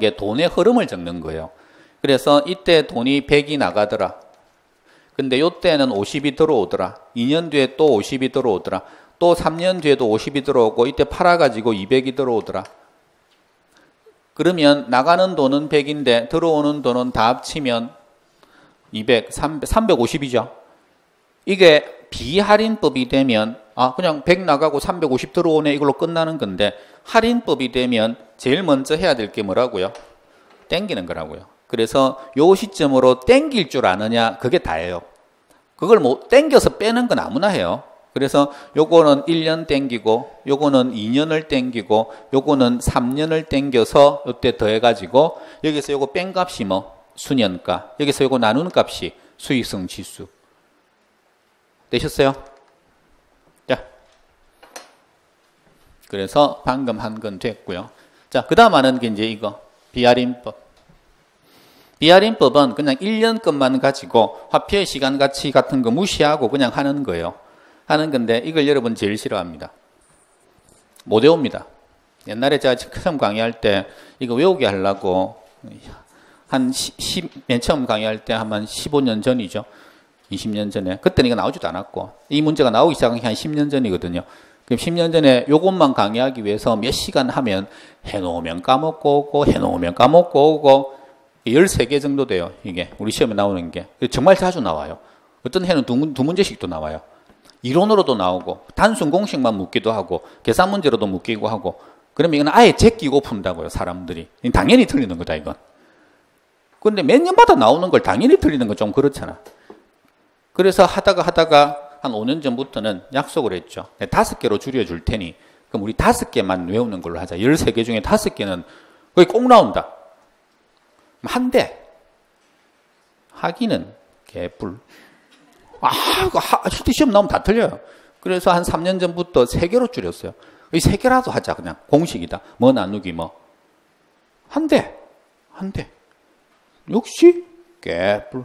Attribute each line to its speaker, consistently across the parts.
Speaker 1: 게 돈의 흐름을 적는 거예요. 그래서 이때 돈이 100이 나가더라. 근데 요때는 50이 들어오더라. 2년 뒤에 또 50이 들어오더라. 또 3년 뒤에도 50이 들어오고 이때 팔아가지고 200이 들어오더라. 그러면 나가는 돈은 100인데 들어오는 돈은 다 합치면 200, 350이죠. 이게 비할인법이 되면 그냥 100 나가고 350 들어오네 이걸로 끝나는 건데 할인법이 되면 제일 먼저 해야 될 게 뭐라고요? 땡기는 거라고요. 그래서 요 시점으로 땡길 줄 아느냐 그게 다예요. 그걸 뭐 땡겨서 빼는 건 아무나 해요. 그래서 요거는 1년 땡기고 요거는 2년을 땡기고 요거는 3년을 땡겨서 요때 더해가지고 여기서 요거 뺀 값이 뭐 수년가, 여기서 요거 나누는 값이 수익성 지수. 되셨어요? 자, 그래서 방금 한 건 됐고요. 자, 그 다음 하는 게 이제 이거 비할인법. 비할인법은 그냥 1년 것만 가지고 화폐 시간 가치 같은 거 무시하고 그냥 하는 거예요. 하는 건데 이걸 여러분 제일 싫어합니다. 못 외웁니다. 옛날에 제가 처음 강의할 때 이거 외우게 하려고 맨 처음 강의할 때 한 15년 전이죠. 20년 전에. 그때는 이거 나오지도 않았고 이 문제가 나오기 시작한 게 한 10년 전이거든요. 그럼 10년 전에 요것만 강의하기 위해서 몇 시간 하면 해놓으면 까먹고 오고 해놓으면 까먹고 오고 13개 정도 돼요. 이게 우리 시험에 나오는 게. 정말 자주 나와요. 어떤 해는 두 문제씩도 나와요. 이론으로도 나오고 단순 공식만 묻기도 하고 계산 문제로도 묻기고 하고 그러면 이건 아예 제끼고 푼다고요. 사람들이. 당연히 틀리는 거다 이건. 그런데 몇 년마다 나오는 걸 당연히 틀리는 건 좀 그렇잖아. 그래서 하다가 한 5년 전부터는 약속을 했죠. 5개로 줄여줄 테니 그럼 우리 5개만 외우는 걸로 하자. 13개 중에 5개는 거기 꼭 나온다. 한 대. 하기는 개뿔. 실제 시험 나오면 다 틀려요. 그래서 한 3년 전부터 3개로 줄였어요. 이 3개라도 하자 그냥. 공식이다. 뭐 나누기 뭐. 한 대. 역시 개뿔.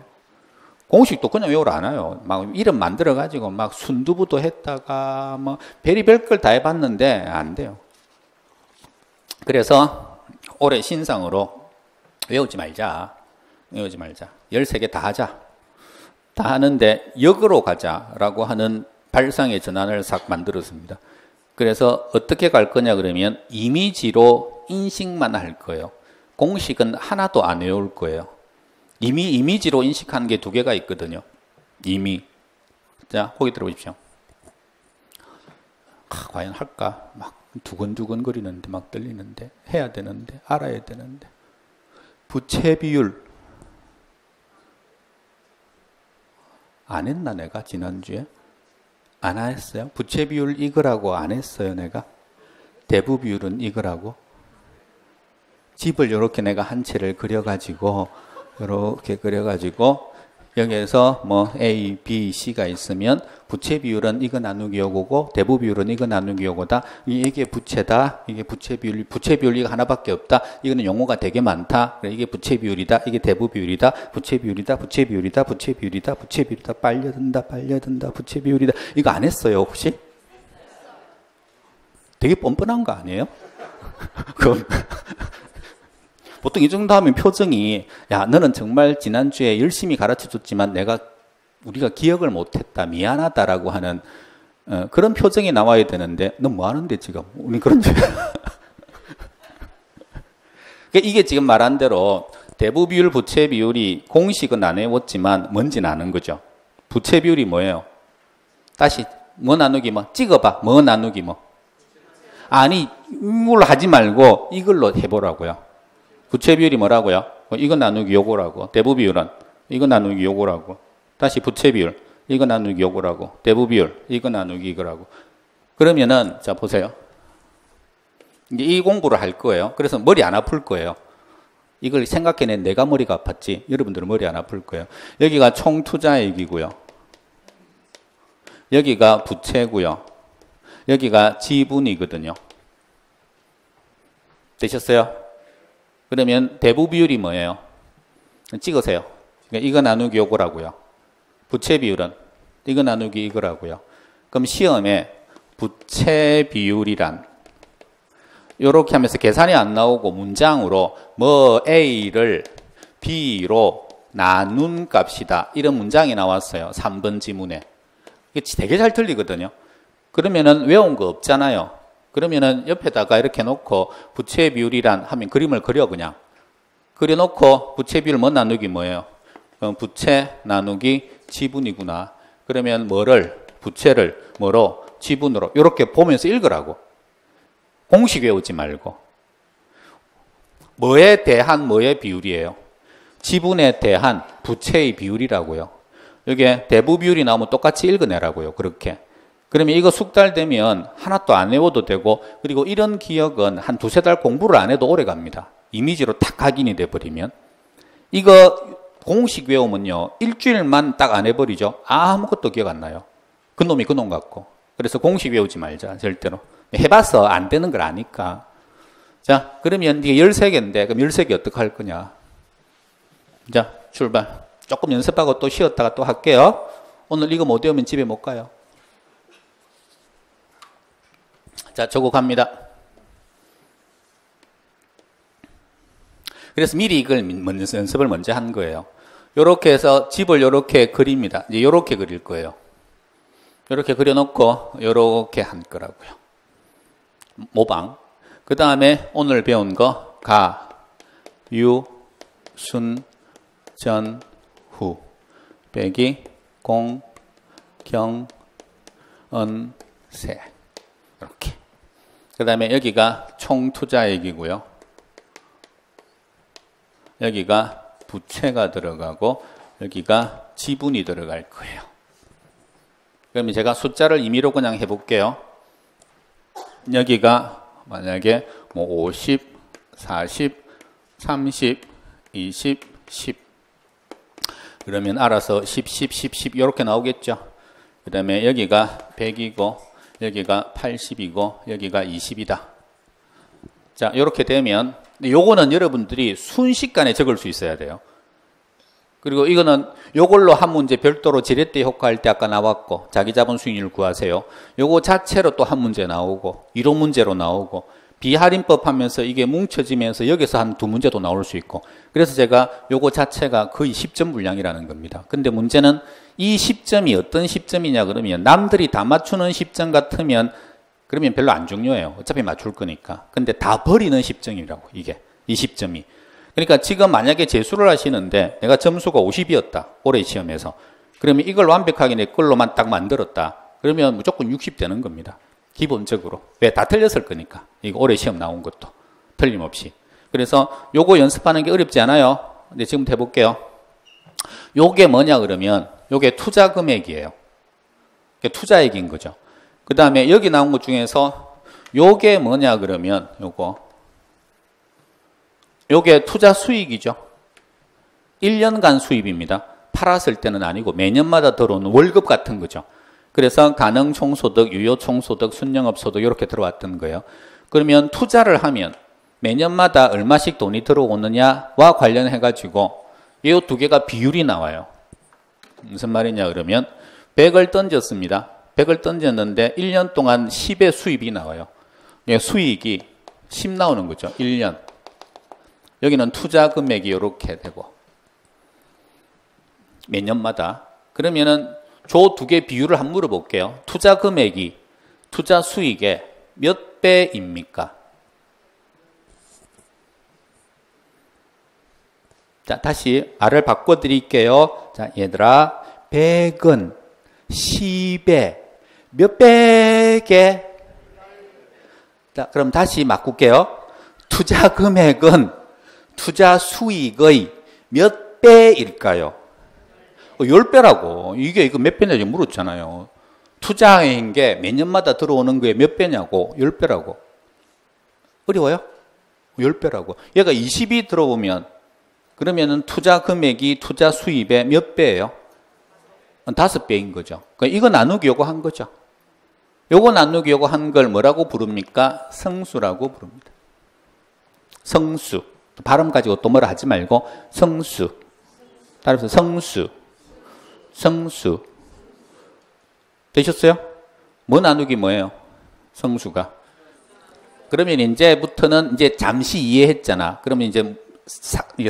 Speaker 1: 공식도 그냥 외우러 안 와요. 막 이름 만들어가지고 막 순두부도 했다가 뭐 별의별 걸 다 해봤는데 안 돼요. 그래서 올해 신상으로 외우지 말자. 13개 다 하자. 다 하는데 역으로 가자라고 하는 발상의 전환을 싹 만들었습니다. 그래서 어떻게 갈 거냐 그러면 이미지로 인식만 할 거예요. 공식은 하나도 안 외울 거예요. 이미 이미지로 인식하는 게 2개가 있거든요. 이미. 자, 거기 들어보십시오. 과연 할까? 막 두근두근 거리는데 막 떨리는데 해야 되는데 알아야 되는데 부채 비율 안 했나 내가 지난주에? 안 했어요? 부채 비율 이거라고 안 했어요 내가? 대부 비율은 이거라고? 집을 이렇게 내가 한 채를 그려가지고 이렇게 그려가지고 여기에서 뭐 A, B, C가 있으면 부채 비율은 이거 나누기 요거고 대부 비율은 이거 나누기 요거다. 이게 부채다. 이게 부채 비율 이거 하나밖에 없다. 이거는 용어가 되게 많다. 이게 부채 비율이다. 이게 대부 비율이다. 부채 비율이다. 빨려든다. 부채 비율이다. 이거 안 했어요 혹시? 되게 뻔뻔한 거 아니에요? 그럼 보통 이 정도 하면 표정이 야 너는 정말 지난주에 열심히 가르쳐줬지만 우리가 기억을 못했다 미안하다라고 하는 그런 표정이 나와야 되는데 너 뭐 하는데 지금 우리 그런 이게 지금 말한 대로 대부 비율 부채 비율이 공식은 안 외웠지만 뭔지는 아는 거죠. 부채 비율이 뭐예요? 다시 뭐 나누기 뭐 찍어봐. 뭐 나누기 뭐 아니 이걸로 하지 말고 이걸로 해보라고요. 부채 비율이 뭐라고요? 이거 나누기 요거라고. 대부 비율은 이거 나누기 요거라고. 다시 부채 비율 이거 나누기 요거라고. 대부 비율 이거 나누기 이거라고. 그러면은 자 보세요. 이제 이 공부를 할 거예요. 그래서 머리 안 아플 거예요. 이걸 생각해낸 내가 머리가 아팠지. 여러분들은 머리 안 아플 거예요. 여기가 총 투자액이고요. 여기가 부채고요. 여기가 지분이거든요. 되셨어요? 그러면 대부 비율이 뭐예요? 찍으세요. 이거 나누기 요거라고요. 부채 비율은 이거 나누기 이거라고요. 그럼 시험에 부채 비율이란 요렇게 하면서 계산이 안 나오고 문장으로 뭐 A를 B로 나눈 값이다. 이런 문장이 나왔어요. 3번 지문에. 이게 되게 잘 틀리거든요. 그러면은 외운 거 없잖아요. 그러면은 옆에다가 이렇게 놓고 부채 비율이란 하면 그림을 그려 그냥. 그려놓고 부채 비율 뭐 나누기 뭐예요? 그럼 부채 나누기 지분이구나. 그러면 뭐를 부채를 뭐로 지분으로 이렇게 보면서 읽으라고. 공식 외우지 말고. 뭐에 대한 뭐의 비율이에요? 지분에 대한 부채의 비율이라고요. 여기에 대부 비율이 나오면 똑같이 읽어내라고요. 그렇게. 그러면 이거 숙달되면 하나도 안 외워도 되고, 그리고 이런 기억은 한 두세 달 공부를 안 해도 오래 갑니다. 이미지로 탁 각인이 돼버리면. 이거 공식 외우면요, 일주일만 딱 안 해버리죠. 아무것도 기억 안 나요. 그놈이 그놈 같고. 그래서 공식 외우지 말자, 절대로. 해봐서 안 되는 걸 아니까. 자, 그러면 이게 13개인데, 그럼 13개 어떻게 할 거냐. 자, 출발. 조금 연습하고 또 쉬었다가 또 할게요. 오늘 이거 못 외우면 집에 못 가요. 자, 적어 갑니다. 그래서 미리 이걸 연습을 먼저 한 거예요. 요렇게 해서 집을 요렇게 그립니다. 이제 요렇게 그릴 거예요. 요렇게 그려놓고 요렇게 한 거라고요. 모방. 그 다음에 오늘 배운 거 가, 유, 순, 전, 후 빼기 공, 경, 은, 세. 이렇게. 그 다음에 여기가 총투자액이고요. 여기가 부채가 들어가고 여기가 지분이 들어갈 거예요. 그럼 제가 숫자를 임의로 그냥 해볼게요. 여기가 만약에 뭐 50, 40, 30, 20, 10 그러면 알아서 10, 10, 10, 10 이렇게 나오겠죠. 그 다음에 여기가 100이고 여기가 80이고 여기가 20이다. 자, 이렇게 되면 요거는 여러분들이 순식간에 적을 수 있어야 돼요. 그리고 이거는 요걸로 한 문제 별도로 지렛대 효과할 때 아까 나왔고 자기 자본 수익률 구하세요. 요거 자체로 또 한 문제 나오고 이론 문제로 나오고 비할인법 하면서 이게 뭉쳐지면서 여기서 한 두 문제도 나올 수 있고 그래서 제가 요거 자체가 거의 10점 분량이라는 겁니다. 근데 문제는 이 10점이 어떤 10점이냐 그러면 남들이 다 맞추는 10점 같으면 그러면 별로 안 중요해요. 어차피 맞출 거니까. 근데 다 버리는 10점이라고 이게 이 10점이. 그러니까 지금 만약에 재수를 하시는데 내가 점수가 50이었다. 올해 시험에서. 그러면 이걸 완벽하게 내 걸로만 딱 만들었다. 그러면 무조건 60 되는 겁니다. 기본적으로. 왜? 다 틀렸을 거니까. 이거 올해 시험 나온 것도. 틀림없이. 그래서 요거 연습하는 게 어렵지 않아요. 근데 지금 해볼게요. 요게 뭐냐 그러면 요게 투자 금액이에요. 투자액인 거죠. 그 다음에 여기 나온 것 중에서 요게 뭐냐 그러면 요게 투자 수익이죠. 1년간 수입입니다. 팔았을 때는 아니고 매년마다 들어오는 월급 같은 거죠. 그래서 가능 총소득, 유효 총소득, 순영업 소득 이렇게 들어왔던 거예요. 그러면 투자를 하면 매년마다 얼마씩 돈이 들어오느냐와 관련해 가지고 이 두 개가 비율이 나와요. 무슨 말이냐 그러면 100을 던졌습니다. 100을 던졌는데 1년 동안 10의 수입이 나와요. 수익이 10 나오는 거죠. 1년. 여기는 투자 금액이 이렇게 되고 매년마다. 그러면은 저 두 개 비율을 한번 물어볼게요. 투자 금액이 투자 수익의 몇 배입니까? 자, 다시 R을 바꿔드릴게요. 자, 얘들아, 100은 10에 몇 배게? 자, 그럼 다시 바꿀게요. 투자 금액은 투자 수익의 몇 배일까요? 10배라고. 이게 이거 몇 배냐고 물었잖아요. 투자한 게 매년마다 들어오는 거에 몇 배냐고. 10배라고. 어려워요? 10배라고. 얘가 20이 들어오면 그러면은 투자 금액이 투자 수입의 몇 배예요? 5배인 거죠. 그러니까 이거 나누기 요거 한 거죠. 요거 나누기 요거 한 걸 뭐라고 부릅니까? 성수라고 부릅니다. 성수. 발음 가지고 또 뭐라 하지 말고 성수. 따라서 성수. 성수. 되셨어요? 뭐 나누기 뭐예요? 성수가. 그러면 이제부터는 이제 잠시 이해했잖아. 그러면 이제 이게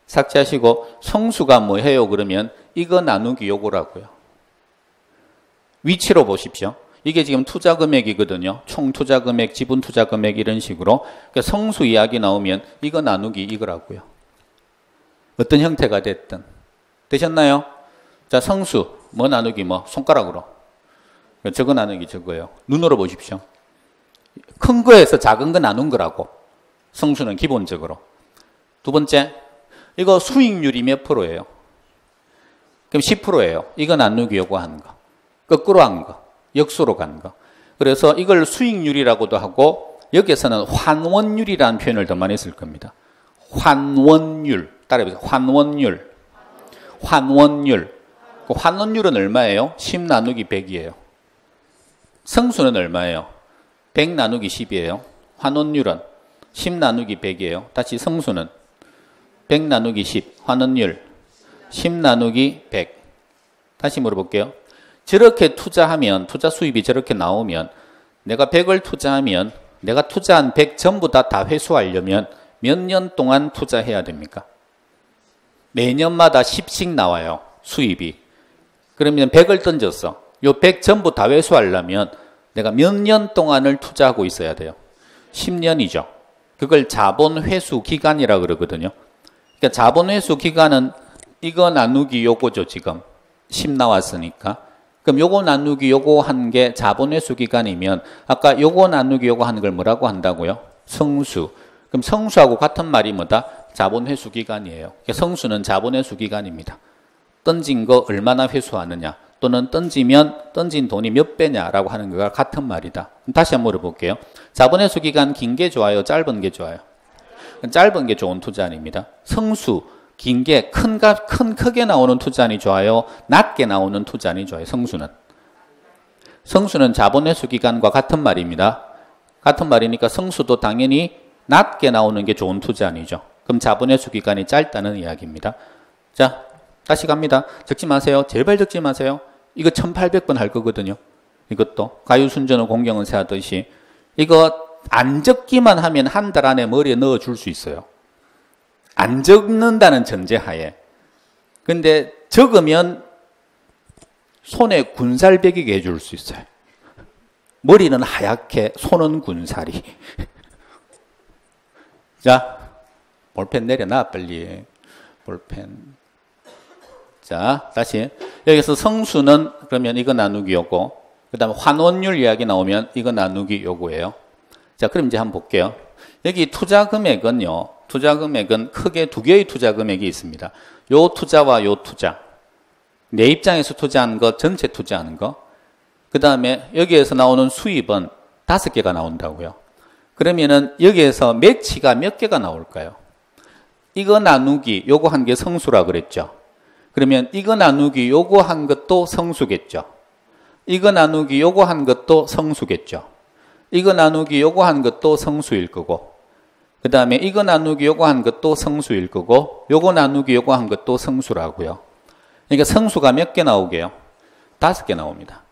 Speaker 1: 삭제하시고 성수가 뭐 해요? 그러면 이거 나누기 요거라고요. 위치로 보십시오. 이게 지금 투자 금액이거든요. 총 투자 금액, 지분 투자 금액 이런 식으로. 그러니까 성수 이야기 나오면 이거 나누기 이거라고요. 어떤 형태가 됐든. 되셨나요? 자, 성수 뭐 나누기 뭐 손가락으로. 저거 나누기 저거요. 눈으로 보십시오. 큰 거에서 작은 거 나눈 거라고. 성수는 기본적으로. 두 번째, 이거 수익률이 몇 프로예요? 그럼 10%예요. 이거 나누기 요거 한 거. 거꾸로 한 거. 역수로 간 거. 그래서 이걸 수익률이라고도 하고 여기에서는 환원율이라는 표현을 더 많이 쓸 겁니다. 환원율. 따라해보세요. 환원율. 환원율. 그 환원율은 얼마예요? 10 나누기 100이에요. 성수는 얼마예요? 100 나누기 10이에요. 환원율은 10 나누기 100이에요. 다시 성수는 100 나누기 10. 환원율 10 나누기 100. 다시 물어볼게요. 저렇게 투자하면, 투자 수입이 저렇게 나오면 내가 100을 투자하면 내가 투자한 100 전부 다 회수하려면 몇 년 동안 투자해야 됩니까? 매년마다 10씩 나와요. 수입이. 그러면 100을 던졌어. 요 100 전부 다 회수하려면 내가 몇 년 동안을 투자하고 있어야 돼요. 10년이죠. 그걸 자본 회수 기간이라 그러거든요. 그러니까 자본 회수 기간은 이거 나누기 요거죠, 지금. 10 나왔으니까. 그럼 요거 나누기 요거 한 게 자본 회수 기간이면 아까 요거 나누기 요거 하는 걸 뭐라고 한다고요? 성수. 그럼 성수하고 같은 말이 뭐다? 자본 회수 기간이에요. 성수는 자본 회수 기간입니다. 던진 거 얼마나 회수하느냐 또는 던지면 던진 돈이 몇 배냐라고 하는 거가 같은 말이다. 다시 한번 물어볼게요. 자본 회수 기간 긴 게 좋아요? 짧은 게 좋아요? 짧은 게 좋은 투자입니다. 성수 긴 게 크게 나오는 투자안이 좋아요? 낮게 나오는 투자안이 좋아요? 성수는 자본 회수 기간과 같은 말입니다. 같은 말이니까 성수도 당연히 낮게 나오는 게 좋은 투자안이죠. 그럼 자본 회수 기간이 짧다는 이야기입니다. 자, 다시 갑니다. 적지 마세요. 제발 적지 마세요. 이거 1800번 할 거거든요. 이것도 가유순전은 공경은세 하듯이 이거 안 적기만 하면 한 달 안에 머리에 넣어줄 수 있어요. 안 적는다는 전제하에. 근데 적으면 손에 군살 베기게 해줄 수 있어요. 머리는 하얗게, 손은 군살이. 자, 볼펜 내려놔, 빨리. 볼펜. 자, 다시. 여기서 성수는 그러면 이거 나누기 요거. 그 다음에 환원율 이야기 나오면 이거 나누기 요거예요. 자, 그럼 이제 한번 볼게요. 여기 투자 금액은요. 투자 금액은 크게 두 개의 투자 금액이 있습니다. 요 투자와 요 투자. 내 입장에서 투자하는 거, 전체 투자하는 거. 그 다음에 여기에서 나오는 수입은 5개가 나온다고요. 그러면은 여기에서 매치가 몇 개가 나올까요? 이거 나누기 요거 한 게 성수라 그랬죠. 그러면 이거 나누기 요거 한 것도 성수겠죠. 이거 나누기 요거 한 것도 성수겠죠. 이거 나누기 요거 한 것도 성수일 거고 그 다음에 이거 나누기 요거 한 것도 성수일 거고 요거 나누기 요거 한 것도 성수라고요. 그러니까 성수가 몇 개 나오게요? 5개 나옵니다.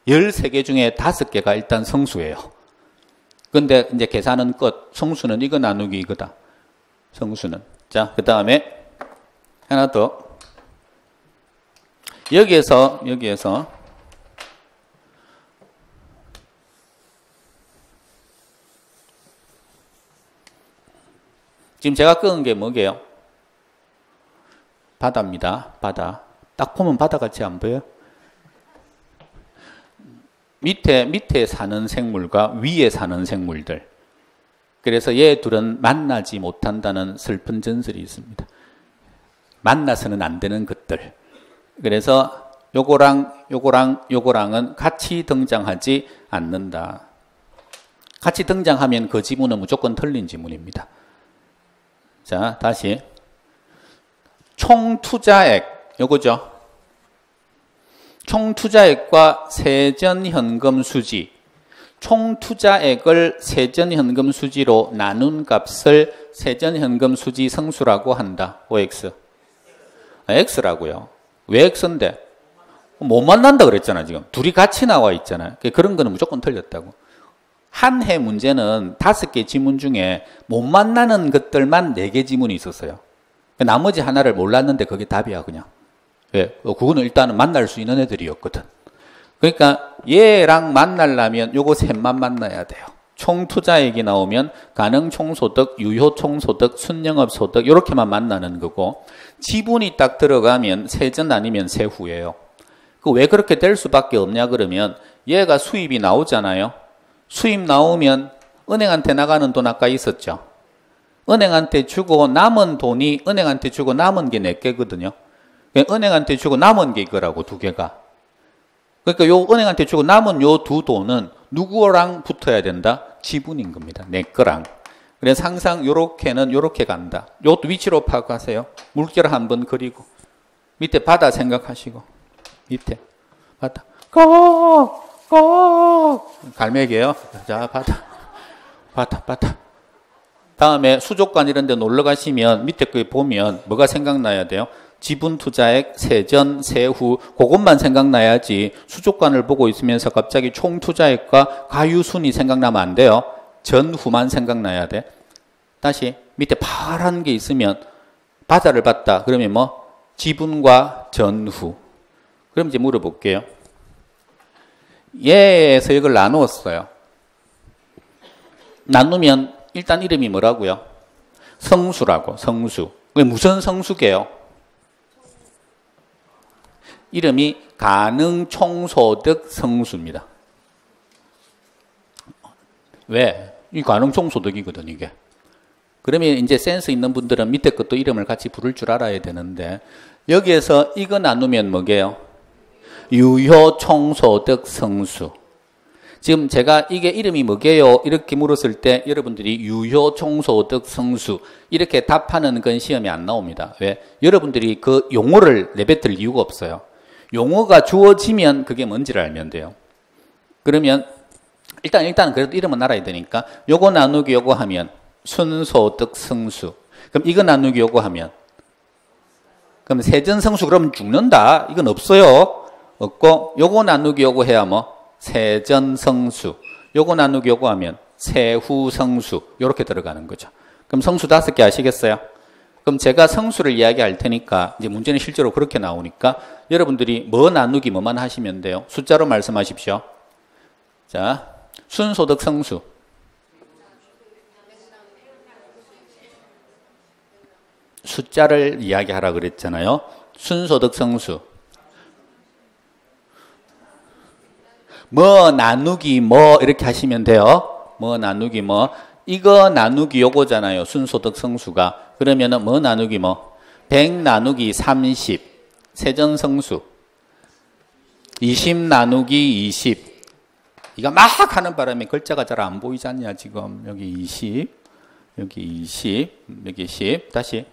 Speaker 1: 13개 중에 5개가 일단 성수예요. 근데 이제 계산은 끝. 성수는 이거 나누기 이거다. 성수는. 자, 그 다음에 하나 더. 여기에서 지금 제가 끄은 게 뭐게요? 바다입니다. 바다. 딱 보면 바다같이 안 보여요? 밑에 사는 생물과 위에 사는 생물들. 그래서 얘 둘은 만나지 못한다는 슬픈 전설이 있습니다. 만나서는 안 되는 것들. 그래서 요거랑은 같이 등장하지 않는다. 같이 등장하면 그 지문은 무조건 틀린 지문입니다. 자, 다시. 총 투자액, 요거죠. 총 투자액과 세전 현금 수지. 총 투자액을 세전 현금 수지로 나눈 값을 세전 현금 수지 성수라고 한다. OX. X라고요. 왜 X인데? 못 만난다 그랬잖아, 지금. 둘이 같이 나와 있잖아요. 그런 거는 무조건 틀렸다고. 한 해 문제는 5개 지문 중에 못 만나는 것들만 4개 지문이 있었어요. 나머지 하나를 몰랐는데 그게 답이야 그냥. 왜? 그거는 일단은 만날 수 있는 애들이었거든. 그러니까 얘랑 만나려면 요거 셋만 만나야 돼요. 총투자액이 나오면 가능총소득, 유효총소득, 순영업소득 이렇게만 만나는 거고, 지분이 딱 들어가면 세전 아니면 세후예요. 왜 그렇게 될 수밖에 없냐 그러면 얘가 수입이 나오잖아요. 수입 나오면 은행한테 나가는 돈 아까 있었죠. 은행한테 주고 남은 돈이 은행한테 주고 남은 게 4개거든요. 은행한테 주고 남은 게 이거라고 2개가. 그러니까 요 은행한테 주고 남은 요 2 돈은 누구랑 붙어야 된다? 지분인 겁니다. 내 거랑. 그래서 항상 요렇게는 요렇게 간다. 요것도 위치로 파악하세요. 물결 한번 그리고 밑에 바다 생각하시고 밑에 바다 꼭 갈매기예요. 자 바다 다음에 수족관 이런 데 놀러 가시면 밑에 거 보면 뭐가 생각나야 돼요? 지분 투자액, 세전, 세후 그것만 생각나야지 수족관을 보고 있으면서 갑자기 총 투자액과 가유순이 생각나면 안 돼요. 전후만 생각나야 돼. 다시 밑에 파란 게 있으면 바다를 봤다. 그러면 뭐? 지분과 전후. 그럼 이제 물어볼게요. 얘에서 이걸 나누었어요. 나누면 일단 이름이 뭐라고요? 성수라고. 성수. 왜 무슨 성수게요? 이름이 가능총소득 성수입니다. 왜? 이 가능총소득이거든 이게. 그러면 이제 센스 있는 분들은 밑에 것도 이름을 같이 부를 줄 알아야 되는데, 여기에서 이거 나누면 뭐게요? 유효총소득 성수. 지금 제가 이게 이름이 뭐게요? 이렇게 물었을 때 여러분들이 유효총소득 성수 이렇게 답하는 건 시험에 안 나옵니다. 왜? 여러분들이 그 용어를 내뱉을 이유가 없어요. 용어가 주어지면 그게 뭔지를 알면 돼요. 그러면 일단 그래도 이름은 알아야 되니까 요거 나누기 요거 하면 순소득 성수. 그럼 이거 나누기 요거 하면 그럼 세전성수 그러면 죽는다. 이건 없어요. 없고 요거 나누기 요거 해야 뭐 세전성수. 요거 나누기 요거 하면 세후성수. 요렇게 들어가는 거죠. 그럼 성수 5개 아시겠어요? 그럼 제가 성수를 이야기할 테니까 이제 문제는 실제로 그렇게 나오니까 여러분들이 뭐 나누기 뭐만 하시면 돼요. 숫자로 말씀하십시오. 자, 순소득 성수. 숫자를 이야기하라 그랬잖아요. 순소득 성수. 뭐 나누기 뭐 이렇게 하시면 돼요. 뭐 나누기 뭐. 이거 나누기 요거잖아요. 순소득 성수가. 그러면은 뭐 나누기 뭐. 100 나누기 30. 세전성수. 20 나누기 20. 이거 막 하는 바람에 글자가 잘 안 보이지 않냐 지금. 여기 20. 여기 20. 여기 10. 다시.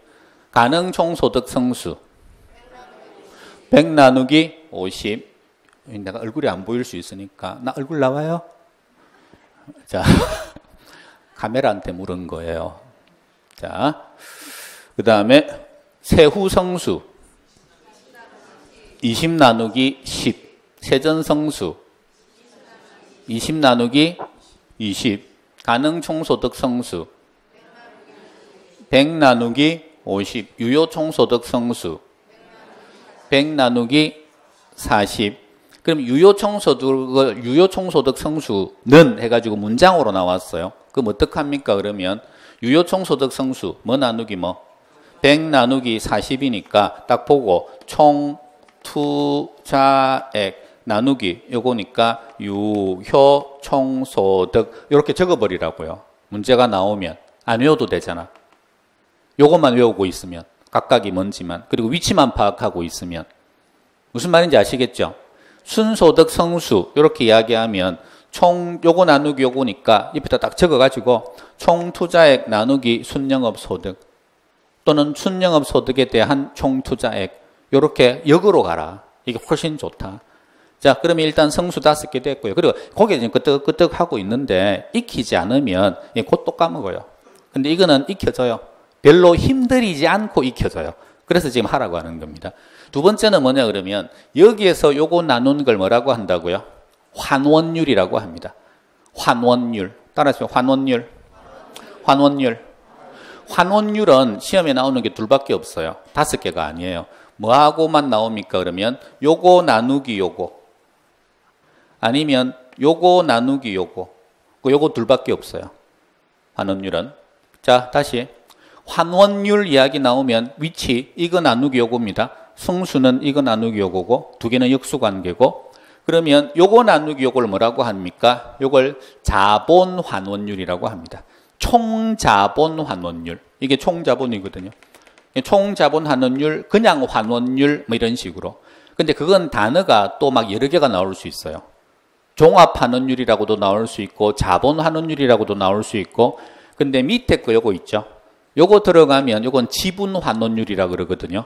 Speaker 1: 가능총소득 성수. 100 나누기 50. 내가 얼굴이 안 보일 수 있으니까. 나 얼굴 나와요? 자, 카메라한테 물은 거예요. 자, 그 다음에 세후성수. 20 나누기 10. 세전성수. 20 나누기 20. 가능총소득 성수. 100 나누기 50. 유효총소득 성수. 100 나누기 40. 그럼 유효총소득 성수는 해가지고 문장으로 나왔어요. 그럼 어떡합니까? 그러면 유효총소득 성수 뭐 나누기 뭐 100 나누기 40이니까 딱 보고 총투자액 나누기 요거니까 유효총소득 이렇게 적어버리라고요. 문제가 나오면 안 외워도 되잖아. 요것만 외우고 있으면 각각이 뭔지만, 그리고 위치만 파악하고 있으면. 무슨 말인지 아시겠죠? 순소득 성수 이렇게 이야기하면 총 요거 나누기 요거니까 옆에다 딱 적어가지고 총투자액 나누기 순영업소득 또는 순영업소득에 대한 총투자액 이렇게 역으로 가라. 이게 훨씬 좋다. 자, 그러면 일단 성수 5개 됐고요. 그리고 거기에 지금 끄떡끄떡 하고 있는데 익히지 않으면 곧 또 까먹어요. 근데 이거는 익혀져요. 별로 힘들이지 않고 익혀져요. 그래서 지금 하라고 하는 겁니다. 두 번째는 뭐냐 그러면 여기에서 요거 나눈 걸 뭐라고 한다고요? 환원율이라고 합니다. 환원율. 따라서 환원율. 환원율. 환원율은 시험에 나오는 게 둘밖에 없어요. 5개가 아니에요. 뭐하고만 나옵니까? 그러면 요거 나누기 요거. 아니면 요거 나누기 요거. 요거 둘밖에 없어요. 환원율은. 자, 다시. 환원율 이야기 나오면 위치, 이거 나누기 요거입니다. 승수는 이거 나누기 요거고, 두 개는 역수관계고, 그러면 요거 나누기 요걸 뭐라고 합니까? 요걸 자본 환원율이라고 합니다. 총자본 환원율. 이게 총자본이거든요. 총자본 환원율, 그냥 환원율, 뭐 이런 식으로. 근데 그건 단어가 또 막 여러 개가 나올 수 있어요. 종합 환원율이라고도 나올 수 있고, 자본 환원율이라고도 나올 수 있고, 근데 밑에 거 요거 있죠. 요거 들어가면 요건 지분 환원율이라고 그러거든요.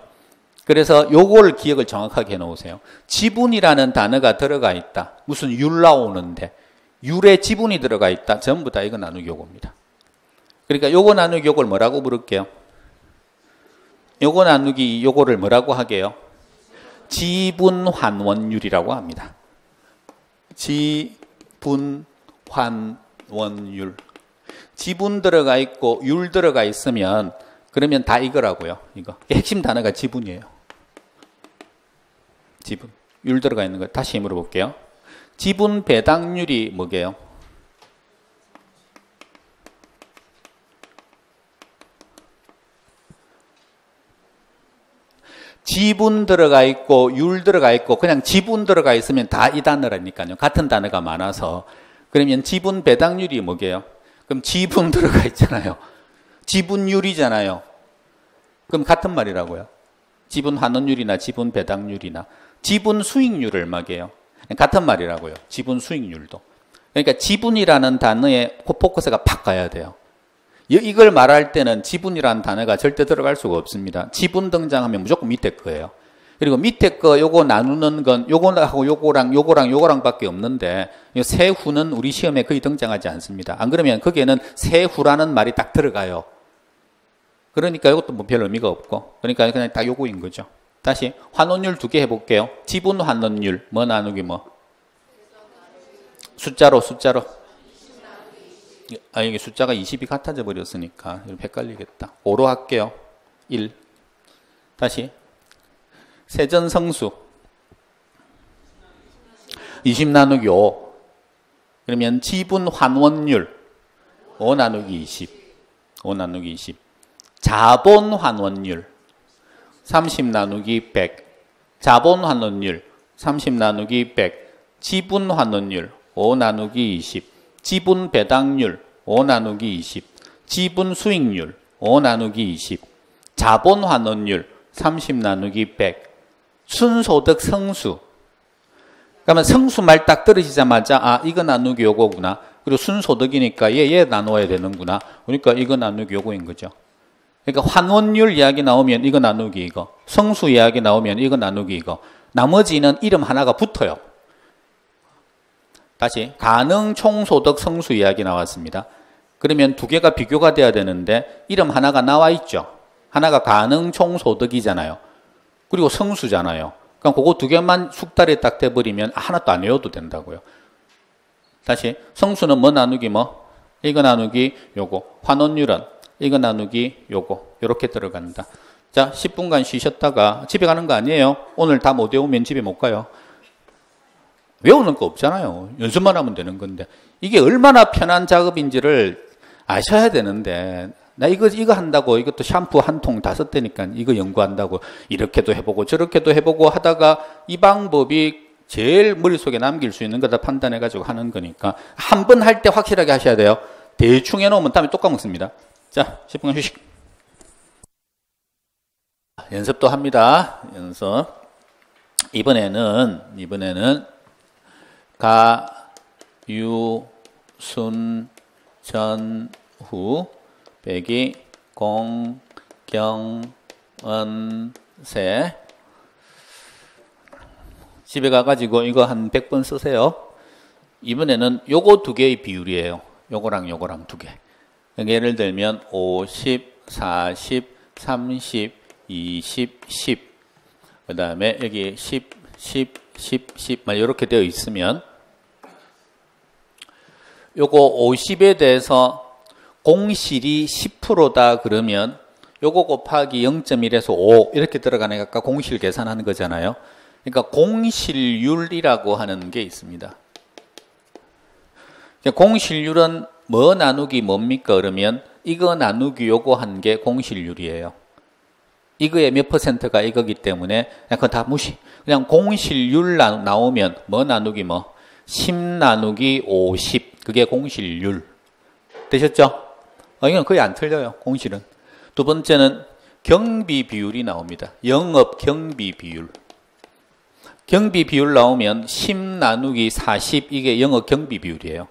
Speaker 1: 그래서 요걸 기억을 정확하게 해놓으세요. 지분이라는 단어가 들어가 있다. 무슨 율 나오는데 율에 지분이 들어가 있다. 전부 다 이거 나누기 요거입니다. 그러니까 요거 나누기 요걸 뭐라고 부를게요? 요거 나누기 요거를 뭐라고 하게요? 지분 환원율이라고 합니다. 지분 환원율. 지분 들어가 있고 율 들어가 있으면 그러면 다 이거라고요. 이거. 핵심 단어가 지분이에요. 지분. 율 들어가 있는 거 다시 물어볼게요. 지분 배당률이 뭐게요? 지분 들어가 있고 율 들어가 있고 그냥 지분 들어가 있으면 다 이 단어라니까요. 같은 단어가 많아서. 그러면 지분 배당률이 뭐게요? 그럼 지분 들어가 있잖아요. 지분율이잖아요. 그럼 같은 말이라고요. 지분 환원율이나 지분 배당률이나 지분 수익률을 얼마게요? 같은 말이라고요. 지분 수익률도. 그러니까 지분이라는 단어에 포커스가 팍 가야 돼요. 이걸 말할 때는 지분이라는 단어가 절대 들어갈 수가 없습니다. 지분 등장하면 무조건 밑에 거예요. 그리고 밑에 거 요거 나누는 건 요거하고 요거랑 밖에 없는데 세후는 우리 시험에 거의 등장하지 않습니다. 안 그러면 거기에는 세후라는 말이 딱 들어가요. 그러니까 이것도 뭐 별 의미가 없고 그러니까 그냥 딱 요거인 거죠. 다시 환원율 2개 해볼게요. 지분 환원율 뭐 나누기 뭐 숫자로 아 이게 숫자가 20이 같아져 버렸으니까 헷갈리겠다. 5로 할게요. 1 다시 세전성수 20 나누기 5 그러면 지분 환원율 5 나누기 20 5 나누기 20 자본 환원율 30 나누기 100 자본 환원율 30 나누기 100 지분 환원율 5 나누기 20 지분 배당률 5 나누기 20 지분 수익률 5 나누기 20 자본 환원율 30 나누기 100 순소득 성수. 그러면 성수 말 딱 떨어지자마자 아 이거 나누기 요거구나. 그리고 순소득이니까 얘 나눠야 되는구나. 그러니까 이거 나누기 요거인 거죠. 그러니까 환원율 이야기 나오면 이거 나누기 이거. 성수 이야기 나오면 이거 나누기 이거. 나머지는 이름 하나가 붙어요. 다시 가능 총소득 성수 이야기 나왔습니다. 그러면 2개가 비교가 돼야 되는데 이름 하나가 나와 있죠. 하나가 가능 총소득이잖아요. 그리고 성수잖아요. 그럼 그거 2개만 숙달에 딱 돼버리면 하나도 안 외워도 된다고요. 다시 성수는 뭐 나누기 뭐 이거 나누기 요거 환원율은 이거 나누기 요거 이렇게 들어간다. 자 10분간 쉬셨다가 집에 가는 거 아니에요. 오늘 다 못 외우면 집에 못 가요. 외우는 거 없잖아요. 연습만 하면 되는 건데 이게 얼마나 편한 작업인지를 아셔야 되는데 나 이거 한다고 이것도 샴푸 한 통 5대니까 이거 연구한다고 이렇게도 해보고 저렇게도 해보고 하다가 이 방법이 제일 머릿속에 남길 수 있는 거다 판단해가지고 하는 거니까 한 번 할 때 확실하게 하셔야 돼요. 대충 해놓으면 다음에 또 까먹습니다. 자 10분 휴식. 연습도 합니다. 연습. 이번에는 가, 유, 순, 전, 후 빼기 공, 경, 은, 세. 집에 가가지고 이거 한 100번 쓰세요. 이번에는 요거 2개의 비율이에요. 요거랑 2개. 예를 들면 50, 40, 30, 20, 10. 그 다음에 여기 10, 10, 10, 10. 막 이렇게 되어 있으면 요거 50에 대해서 공실이 10%다 그러면 요거 곱하기 0.1에서 5 이렇게 들어가니까 아까 공실 계산하는 거잖아요. 그러니까 공실률이라고 하는 게 있습니다. 공실률은 뭐 나누기 뭡니까? 그러면 이거 나누기 요거 한 게 공실률이에요. 이거의 몇 퍼센트가 이거기 때문에 그건 다 무시. 그냥 공실률 나오면 뭐 나누기 뭐 10 나누기 50 그게 공실률. 되셨죠? 이건 거의 안 틀려요. 공실은. 두 번째는 경비 비율이 나옵니다. 영업 경비 비율. 경비 비율 나오면 10 나누기 40 이게 영업 경비 비율이에요.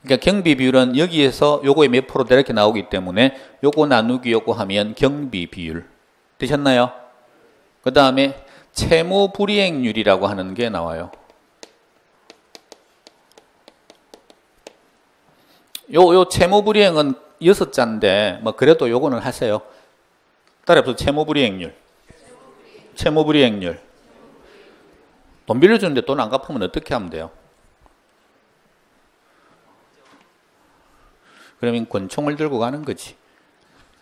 Speaker 1: 그러니까 경비 비율은 여기에서 요거의 몇 프로다 이렇게 나오기 때문에 요거 나누기 요거 하면 경비 비율. 되셨나요? 그 다음에 채무 불이행률이라고 하는 게 나와요. 요 채무 불이행은 6자인데 뭐 그래도 요거는 하세요. 따라서 채무 불이행률. 채무 불이행률. 돈 빌려주는데 돈 안 갚으면 어떻게 하면 돼요? 그러면 권총을 들고 가는 거지.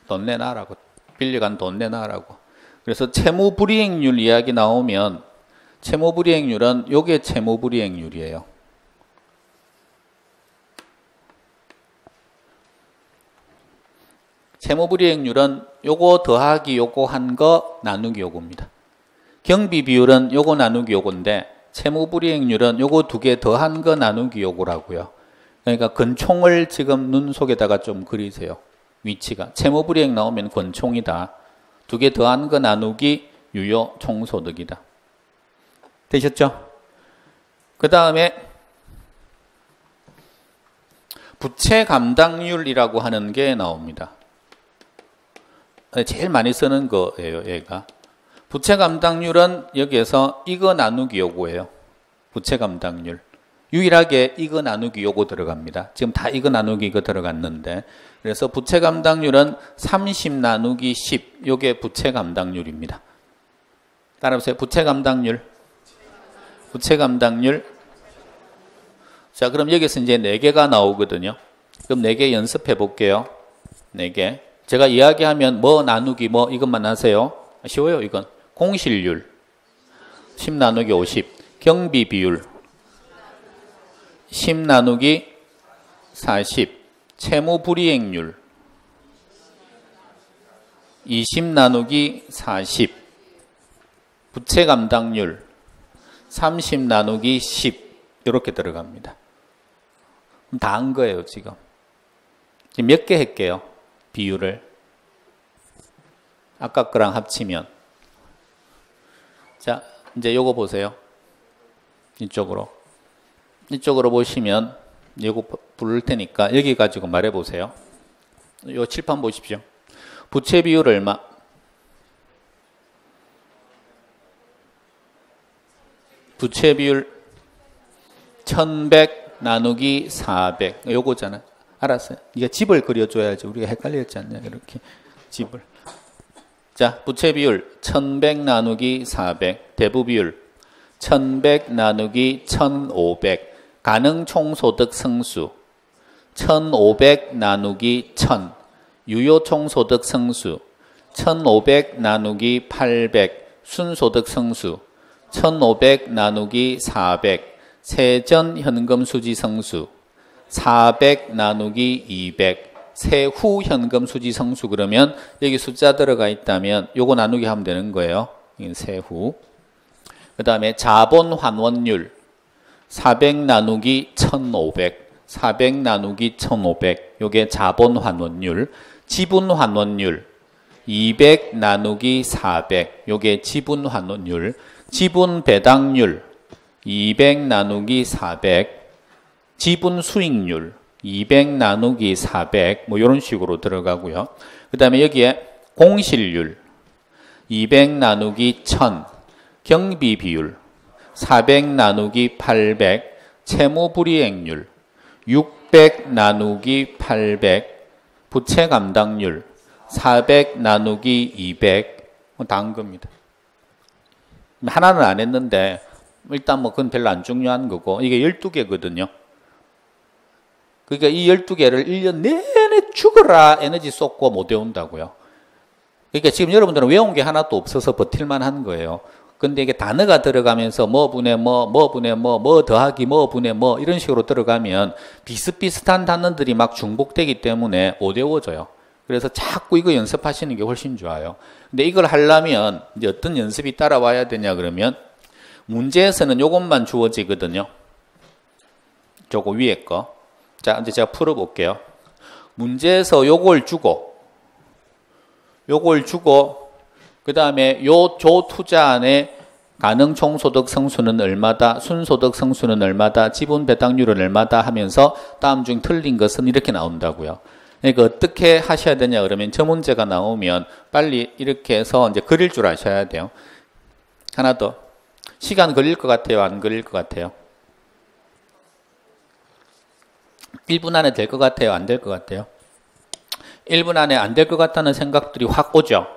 Speaker 1: 돈 내놔라고. 빌려간 돈 내놔라고. 그래서 채무불이행률 이야기 나오면 채무불이행률은 요게 채무불이행률이에요. 채무불이행률은 요거 더하기 요거 한 거 나누기 요거입니다. 경비비율은 요거 나누기 요건데 채무불이행률은 요거 두 개 더한 거 나누기 요거라고요. 그러니까 권총을 지금 눈 속에다가 좀 그리세요. 위치가. 채무불이행 나오면 권총이다. 두 개 더한 거 나누기 유효 총소득이다. 되셨죠? 그 다음에 부채 감당률이라고 하는 게 나옵니다. 제일 많이 쓰는 거예요, 얘가. 부채 감당률은 여기에서 이거 나누기 요거예요. 부채 감당률. 유일하게 이거 나누기 요거 들어갑니다. 지금 다 이거 나누기 이거 들어갔는데 그래서 부채 감당률은 30 나누기 10 요게 부채 감당률입니다. 따라보세요. 부채 감당률. 부채 감당률. 자, 그럼 여기서 이제 4개가 나오거든요. 그럼 4개 연습해 볼게요. 4개. 제가 이야기하면 뭐 나누기 뭐 이것만 하세요. 쉬워요, 이건. 공실률. 10 나누기 50. 경비 비율. 10 나누기 40. 채무 불이행률. 20 나누기 40. 부채 감당률. 30 나누기 10. 이렇게 들어갑니다. 다 한 거예요, 지금. 몇 개 할게요. 비율을. 아까 거랑 합치면. 자, 이제 요거 보세요. 이쪽으로. 이쪽으로 보시면 요거 부를 테니까 여기 가지고 말해 보세요. 요 칠판 보십시오. 부채 비율 얼마? 부채 비율 1100 나누기 400 요거잖아. 알았어요. 이게 집을 그려줘야지 우리가 헷갈렸지 않냐 이렇게 집을. 자, 부채 비율 1100 나누기 400 대부 비율 1100 나누기 1500 가능 총소득 성수 1500 나누기 1000 유효 총소득 성수 1500 나누기 800 순소득 성수 1500 나누기 400 세전 현금 수지 성수 400 나누기 200 세후 현금 수지 성수. 그러면 여기 숫자 들어가 있다면 요거 나누기 하면 되는 거예요. 세후. 그 다음에 자본 환원율 400 나누기 1500 400 나누기 1500 요게 자본 환원율. 지분 환원율 200 나누기 400 요게 지분 환원율. 지분 배당률 200 나누기 400 지분 수익률 200 나누기 400 뭐 이런 식으로 들어가고요. 그 다음에 여기에 공실률 200 나누기 1000 경비 비율 400 나누기 800 채무 불이행률 600 나누기 800 부채 감당률 400 나누기 200 다 한 겁니다. 하나는 안 했는데 일단 뭐 그건 별로 안 중요한 거고 이게 12개거든요. 그러니까 이 12개를 1년 내내 죽어라 에너지 쏟고 못 외운다고요. 그러니까 지금 여러분들은 외운 게 하나도 없어서 버틸만 한 거예요. 근데 이게 단어가 들어가면서 뭐 분의 뭐 분의 뭐 더하기 뭐 분의 뭐 이런 식으로 들어가면 비슷비슷한 단어들이 막 중복되기 때문에 못 외워져요. 그래서 자꾸 이거 연습하시는 게 훨씬 좋아요. 근데 이걸 하려면 이제 어떤 연습이 따라와야 되냐 그러면 문제에서는 요것만 주어지거든요. 저거 위에 거. 자, 이제 제가 풀어볼게요. 문제에서 요걸 주고 그 다음에 요 조 투자안에 가능 총소득 성수는 얼마다, 순소득 성수는 얼마다, 지분 배당률은 얼마다 하면서 다음 중 틀린 것은 이렇게 나온다고요. 그러니까 어떻게 하셔야 되냐 그러면 저 문제가 나오면 빨리 이렇게 해서 이제 그릴 줄 아셔야 돼요. 하나 더. 시간 걸릴 것 같아요? 안 걸릴 것 같아요? 1분 안에 될 것 같아요? 안 될 것 같아요? 1분 안에 안 될 것 같다는 생각들이 확 오죠.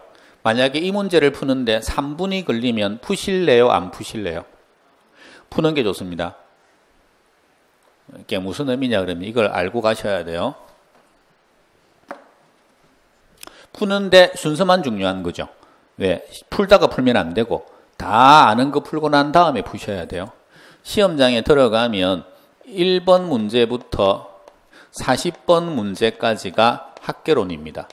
Speaker 1: 만약에 이 문제를 푸는데 3분이 걸리면 푸실래요? 안 푸실래요? 푸는 게 좋습니다. 이게 무슨 의미냐 그러면 이걸 알고 가셔야 돼요. 푸는데 순서만 중요한 거죠. 왜? 풀다가 풀면 안 되고 다 아는 거 풀고 난 다음에 푸셔야 돼요. 시험장에 들어가면 1번 문제부터 40번 문제까지가 학개론입니다.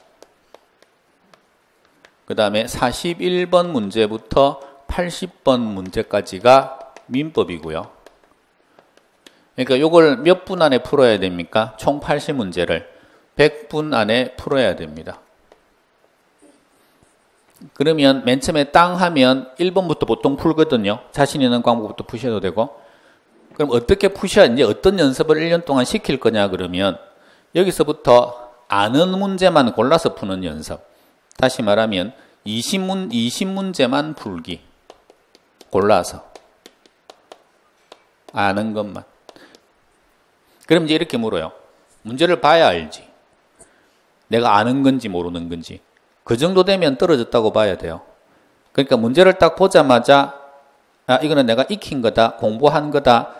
Speaker 1: 그 다음에 41번 문제부터 80번 문제까지가 민법이고요. 그러니까 이걸 몇 분 안에 풀어야 됩니까? 총 80문제를 100분 안에 풀어야 됩니다. 그러면 맨 처음에 땅 하면 1번부터 보통 풀거든요. 자신 있는 과목부터 푸셔도 되고. 그럼 어떻게 푸셔야, 이제 어떤 연습을 1년 동안 시킬 거냐 그러면 여기서부터 아는 문제만 골라서 푸는 연습. 다시 말하면 20문제만 풀기. 골라서. 아는 것만. 그럼 이제 이렇게 물어요. 문제를 봐야 알지. 내가 아는 건지 모르는 건지. 그 정도 되면 떨어졌다고 봐야 돼요. 그러니까 문제를 딱 보자마자 아, 이거는 내가 익힌 거다, 공부한 거다,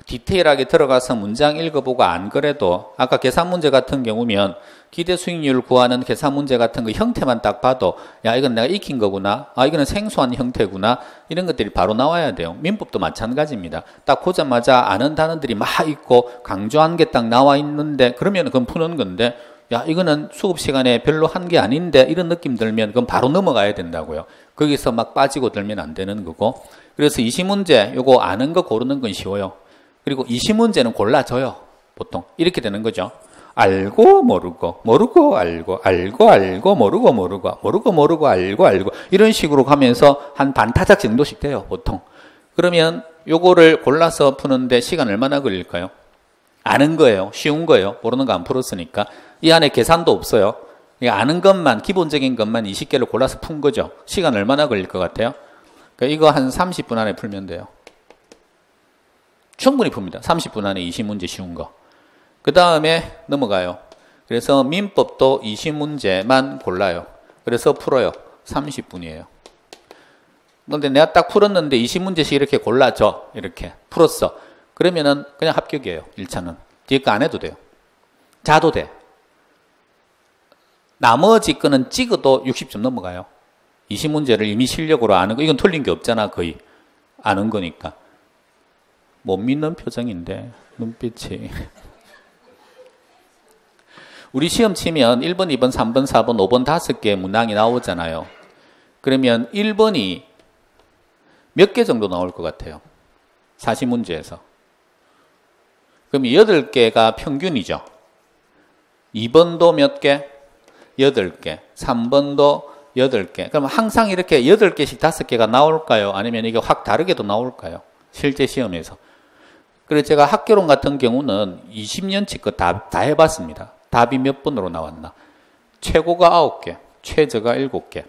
Speaker 1: 디테일하게 들어가서 문장 읽어보고 안 그래도 아까 계산 문제 같은 경우면 기대 수익률 구하는 계산 문제 같은 거 형태만 딱 봐도 야 이건 내가 익힌 거구나, 아 이거는 생소한 형태구나, 이런 것들이 바로 나와야 돼요. 민법도 마찬가지입니다. 딱 보자마자 아는 단어들이 막 있고 강조한 게 딱 나와 있는데 그러면 그건 푸는 건데 야 이거는 수업 시간에 별로 한 게 아닌데 이런 느낌 들면 그건 바로 넘어가야 된다고요. 거기서 막 빠지고 들면 안 되는 거고. 그래서 20문제 요거 아는 거 고르는 건 쉬워요. 그리고 20문제는 골라줘요. 보통 이렇게 되는 거죠. 알고 모르고 모르고 알고 알고 알고 모르고 모르고 모르고 모르고 알고 알고 이런 식으로 가면서 한 반타작 정도씩 돼요. 보통. 그러면 요거를 골라서 푸는데 시간 얼마나 걸릴까요? 아는 거예요. 쉬운 거예요. 모르는 거 안 풀었으니까. 이 안에 계산도 없어요. 아는 것만, 기본적인 것만 20개를 골라서 푼 거죠. 시간 얼마나 걸릴 것 같아요? 그러니까 이거 한 30분 안에 풀면 돼요. 충분히 풉니다. 30분 안에 20문제 쉬운 거. 그 다음에 넘어가요. 그래서 민법도 20문제만 골라요. 그래서 풀어요. 30분이에요. 그런데 내가 딱 풀었는데 20문제씩 이렇게 골라줘. 이렇게 풀었어. 그러면은 그냥 합격이에요. 1차는. 뒤에 거 안 해도 돼요. 자도 돼. 나머지 거는 찍어도 60점 넘어가요. 20문제를 이미 실력으로 아는 거. 이건 틀린 게 없잖아. 거의. 아는 거니까. 못 믿는 표정인데 눈빛이. 우리 시험 치면 1번, 2번, 3번, 4번, 5번 5개의 문항이 나오잖아요. 그러면 1번이 몇 개 정도 나올 것 같아요? 40문제에서. 그럼 8개가 평균이죠. 2번도 몇 개? 8개. 3번도 8개. 그럼 항상 이렇게 8개씩 5개가 나올까요? 아니면 이게 확 다르게도 나올까요? 실제 시험에서. 그래서 제가 학교론 같은 경우는 20년치 거 다 해봤습니다. 답이 몇 번으로 나왔나. 최고가 9개, 최저가 7개.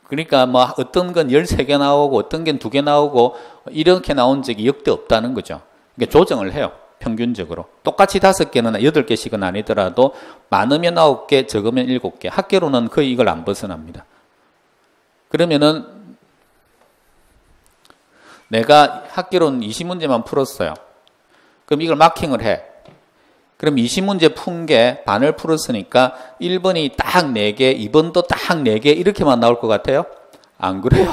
Speaker 1: 그러니까 뭐 어떤 건 13개 나오고 어떤 건 2개 나오고 이렇게 나온 적이 역대 없다는 거죠. 그러니까 조정을 해요. 평균적으로. 똑같이 5개는 8개씩은 아니더라도 많으면 9개, 적으면 7개. 학교로는 거의 이걸 안 벗어납니다. 그러면은 내가 학교로는 20문제만 풀었어요. 그럼 이걸 마킹을 해. 그럼 20문제 푼 게 반을 풀었으니까 1번이 딱 4개, 2번도 딱 4개 이렇게만 나올 것 같아요? 안 그래요.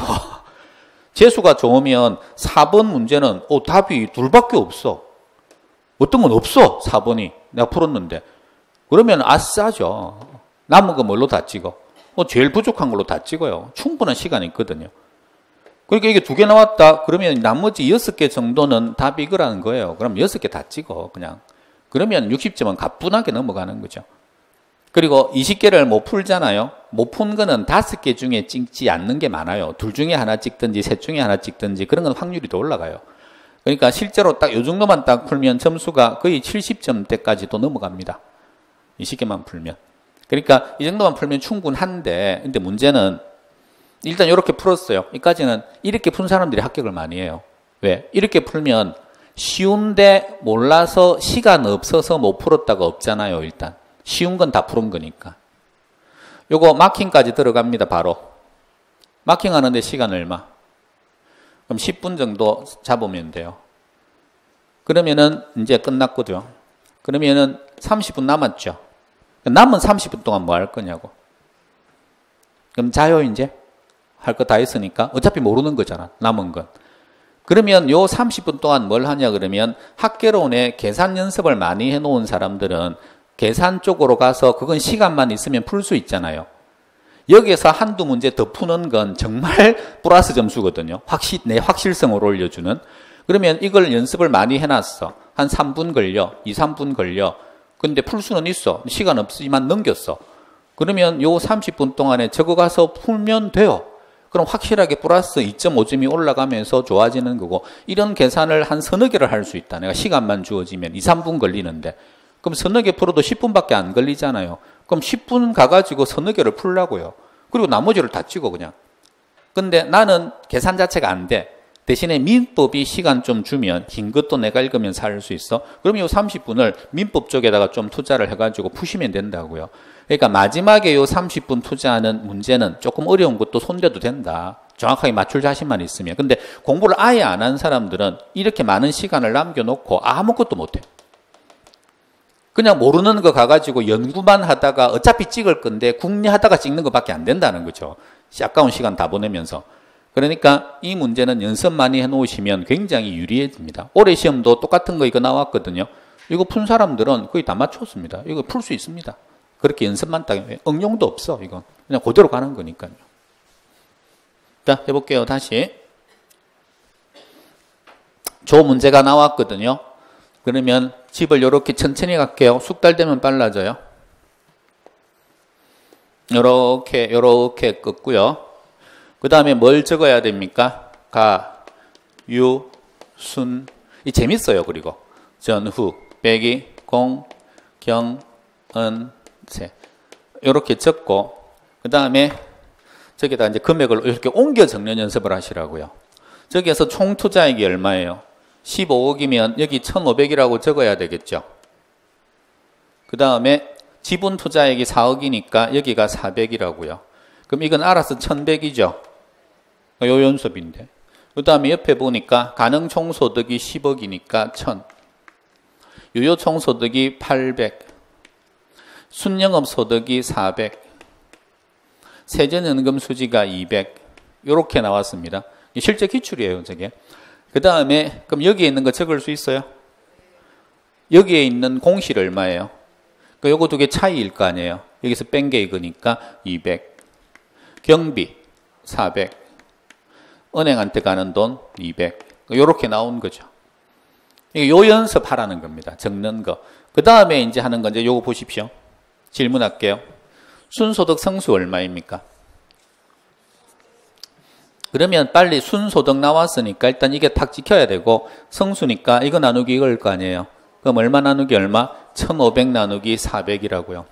Speaker 1: 재수가 좋으면 4번 문제는 답이 둘밖에 없어. 어떤 건 없어. 4번이. 내가 풀었는데. 그러면 아싸죠. 남은 거 뭘로 다 찍어? 제일 부족한 걸로 다 찍어요. 충분한 시간이 있거든요. 그러니까 이게 2개 나왔다. 그러면 나머지 6개 정도는 답이 이거라는 거예요. 그럼 6개 다 찍어. 그냥. 그러면 60점은 가뿐하게 넘어가는 거죠. 그리고 20개를 못 풀잖아요. 못 푼 거는 5개 중에 찍지 않는 게 많아요. 둘 중에 하나 찍든지 셋 중에 하나 찍든지 그런 건 확률이 더 올라가요. 그러니까 실제로 딱 이 정도만 딱 풀면 점수가 거의 70점대까지도 넘어갑니다. 20개만 풀면. 그러니까 이 정도만 풀면 충분한데, 근데 문제는 일단 이렇게 풀었어요. 여기까지는 이렇게 푼 사람들이 합격을 많이 해요. 왜? 이렇게 풀면 쉬운데 몰라서 시간 없어서 못 풀었다가 없잖아요. 일단 쉬운 건 다 푸른 거니까. 요거 마킹까지 들어갑니다. 바로 마킹하는데 시간 얼마? 그럼 10분 정도 잡으면 돼요. 그러면은 이제 끝났거든요. 그러면은 30분 남았죠. 남은 30분 동안 뭐 할 거냐고. 그럼 자요. 이제 할 거 다 했으니까 어차피 모르는 거잖아. 남은 건. 그러면 요 30분 동안 뭘 하냐 그러면 학개론에 계산 연습을 많이 해놓은 사람들은 계산 쪽으로 가서 그건 시간만 있으면 풀 수 있잖아요. 여기에서 한두 문제 더 푸는 건 정말 플러스 점수거든요. 내 확실성을 올려주는. 그러면 이걸 연습을 많이 해놨어. 한 3분 걸려. 2, 3분 걸려. 근데 풀 수는 있어. 시간 없지만 넘겼어. 그러면 요 30분 동안에 저거 가서 풀면 돼요. 그럼 확실하게 플러스 2.5점이 올라가면서 좋아지는 거고, 이런 계산을 한 서너 개를 할 수 있다. 내가 시간만 주어지면 2, 3분 걸리는데. 그럼 서너 개 풀어도 10분밖에 안 걸리잖아요. 그럼 10분 가가지고 서너 개를 풀라고요. 그리고 나머지를 다 찍어 그냥. 근데 나는 계산 자체가 안 돼. 대신에 민법이 시간 좀 주면 긴 것도 내가 읽으면서 할 수 있어. 그러면 이 30분을 민법 쪽에다가 좀 투자를 해가지고 푸시면 된다고요. 그러니까 마지막에 이 30분 투자하는 문제는 조금 어려운 것도 손대도 된다. 정확하게 맞출 자신만 있으면. 근데 공부를 아예 안 한 사람들은 이렇게 많은 시간을 남겨놓고 아무것도 못해. 그냥 모르는 거 가가지고 연구만 하다가 어차피 찍을 건데 궁리하다가 찍는 것밖에 안 된다는 거죠. 아까운 시간 다 보내면서. 그러니까 이 문제는 연습 많이 해놓으시면 굉장히 유리해집니다. 올해 시험도 똑같은 거 이거 나왔거든요. 이거 푼 사람들은 거의 다 맞췄습니다. 이거 풀 수 있습니다. 그렇게 연습만 딱 응용도 없어. 이건 그냥 그대로 가는 거니까요. 자, 해볼게요. 다시. 조 문제가 나왔거든요. 그러면 집을 이렇게 천천히 갈게요. 숙달되면 빨라져요. 요렇게 긋고요. 그 다음에 뭘 적어야 됩니까? 가, 유, 순. 이 재밌어요. 그리고 전후, 빼기, 공, 경, 은, 세. 요렇게 적고, 그 다음에 저기다 이제 금액을 이렇게 옮겨 적는 연습을 하시라고요. 저기에서 총 투자액이 얼마예요? 15억이면 여기 1,500이라고 적어야 되겠죠. 그 다음에 지분 투자액이 4억이니까 여기가 400이라고요. 그럼 이건 알아서 1,100이죠. 요 연습인데. 그 다음에 옆에 보니까 가능 총소득이 10억이니까 1,000. 유효 총소득이 800. 순영업 소득이 400. 세전연금 수지가 200. 요렇게 나왔습니다. 실제 기출이에요, 저게. 그 다음에 그럼 여기에 있는 거 적을 수 있어요? 여기에 있는 공실 얼마예요? 요거 두 개 차이일 거 아니에요. 여기서 뺀 게 이거니까 200. 경비 400. 은행한테 가는 돈 200. 요렇게 나온 거죠. 요 연습하라는 겁니다. 적는 거. 그 다음에 이제 하는 건 이제 요거 보십시오. 질문할게요. 순소득 성수 얼마입니까? 그러면 빨리 순소득 나왔으니까 일단 이게 탁 지켜야 되고, 성수니까 이거 나누기 이걸 거 아니에요. 그럼 얼마 나누기 얼마? 1,500 나누기 400이라고요.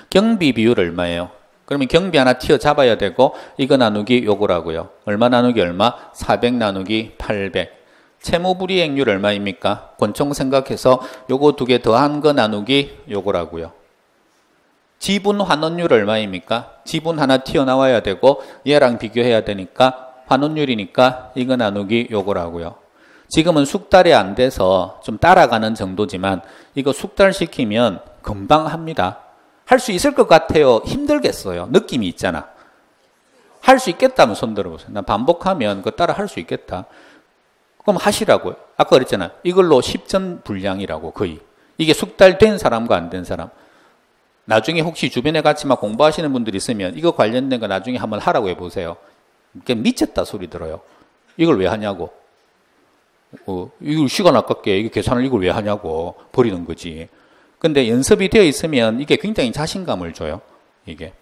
Speaker 1: 경비 비율 얼마예요? 그러면 경비 하나 튀어 잡아야 되고, 이거 나누기 요거라고요. 얼마 나누기 얼마? 400 나누기 800. 채무불이행률 얼마입니까? 권총 생각해서 요거 두 개 더한 거 나누기 요거라고요. 지분 환원율 얼마입니까? 지분 하나 튀어나와야 되고 얘랑 비교해야 되니까 환원율이니까 이거 나누기 요거라고요. 지금은 숙달이 안 돼서 좀 따라가는 정도지만 이거 숙달시키면 금방 합니다. 할 수 있을 것 같아요? 힘들겠어요? 느낌이 있잖아. 할 수 있겠다면 손 들어보세요. 난 반복하면 그거 따라 할 수 있겠다. 그럼 하시라고요. 아까 그랬잖아. 이걸로 10점 분량이라고 거의. 이게 숙달된 사람과 안 된 사람. 나중에 혹시 주변에 같이 막 공부하시는 분들이 있으면 이거 관련된 거 나중에 한번 하라고 해보세요. 이게 미쳤다 소리 들어요. 이걸 왜 하냐고. 이걸 시간 아깝게 이게 계산을 이걸 왜 하냐고 버리는 거지. 근데 연습이 되어 있으면 이게 굉장히 자신감을 줘요. 이게.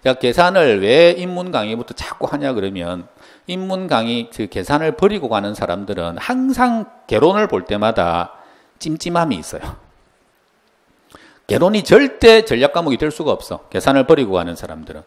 Speaker 1: 제가 계산을 왜 인문 강의부터 자꾸 하냐 그러면 인문 강의 그 계산을 버리고 가는 사람들은 항상 개론을 볼 때마다 찜찜함이 있어요. 개론이 절대 전략 과목이 될 수가 없어. 계산을 버리고 가는 사람들은.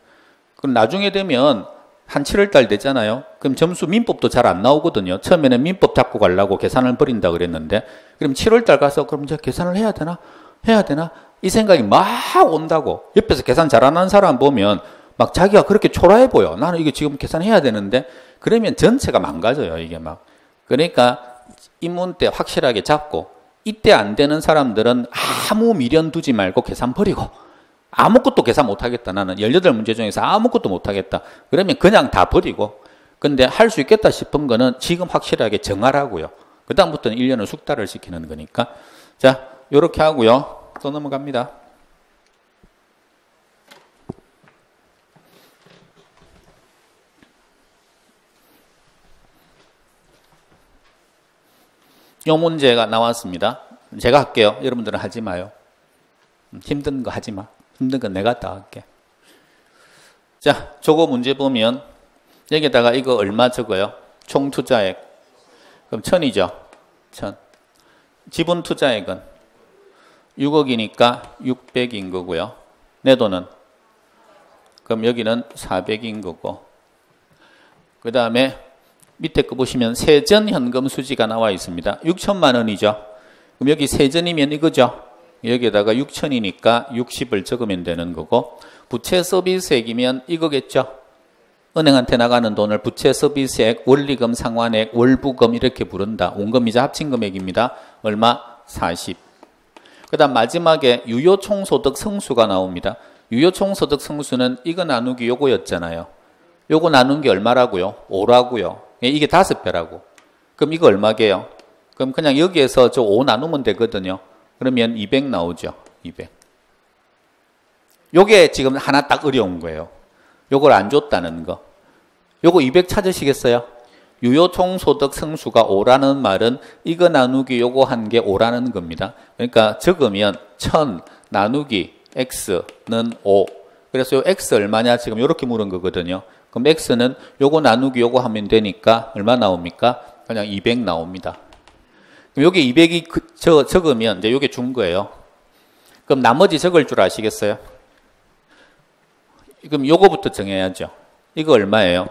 Speaker 1: 그럼 나중에 되면 한 7월달 됐잖아요. 그럼 점수 민법도 잘 안 나오거든요. 처음에는 민법 잡고 가려고 계산을 버린다 그랬는데 그럼 7월달 가서 그럼 이제 계산을 해야 되나? 해야 되나? 이 생각이 막 온다고. 옆에서 계산 잘하는 사람 보면 막 자기가 그렇게 초라해 보여. 나는 이거 지금 계산해야 되는데 그러면 전체가 망가져요. 이게 막. 그러니까 인문 때 확실하게 잡고 이때 안 되는 사람들은 아무 미련 두지 말고 계산 버리고 아무것도 계산 못하겠다. 나는 18문제 중에서 아무것도 못하겠다. 그러면 그냥 다 버리고 근데 할 수 있겠다 싶은 거는 지금 확실하게 정하라고요. 그 다음부터는 1년을 숙달을 시키는 거니까. 자, 요렇게 하고요. 또 넘어갑니다. 요 문제가 나왔습니다. 제가 할게요. 여러분들은 하지 마요. 힘든 거 하지 마. 힘든 건 내가 다 할게. 자, 저거 문제 보면 여기다가 이거 얼마 적어요? 총 투자액. 그럼 1000이죠. 1000. 지분 투자액은 6억이니까 600인 거고요. 내 돈은 그럼 여기는 400인 거고. 그 다음에 밑에 거 보시면 세전 현금 수지가 나와 있습니다. 6천만 원이죠. 그럼 여기 세전이면 이거죠. 여기에다가 6천이니까 60을 적으면 되는 거고 부채 서비스액이면 이거겠죠. 은행한테 나가는 돈을 부채 서비스액, 원리금, 상환액, 월부금 이렇게 부른다. 원금이자 합친 금액입니다. 얼마? 40. 그 다음 마지막에 유효총소득 성수가 나옵니다. 유효총소득 성수는 이거 나누기 요거였잖아요. 요거 나눈 게 얼마라고요? 5라고요. 이게 5배라고. 그럼 이거 얼마게요? 그럼 그냥 여기에서 저 5 나누면 되거든요. 그러면 200 나오죠. 200. 요게 지금 하나 딱 어려운 거예요. 요걸 안 줬다는 거. 요거 200 찾으시겠어요? 유효총소득 성수가 5라는 말은 이거 나누기 요거 한 게 5라는 겁니다. 그러니까 적으면 1000 나누기 x는 5. 그래서 요 x 얼마냐 지금 요렇게 물은 거거든요. 그럼 x는 요거 나누기 요거 하면 되니까 얼마 나옵니까? 그냥 200 나옵니다. 그럼 여기 200이 적으면 이제 요게 준 거예요. 그럼 나머지 적을 줄 아시겠어요? 그럼 요거부터 정해야죠. 이거 얼마예요?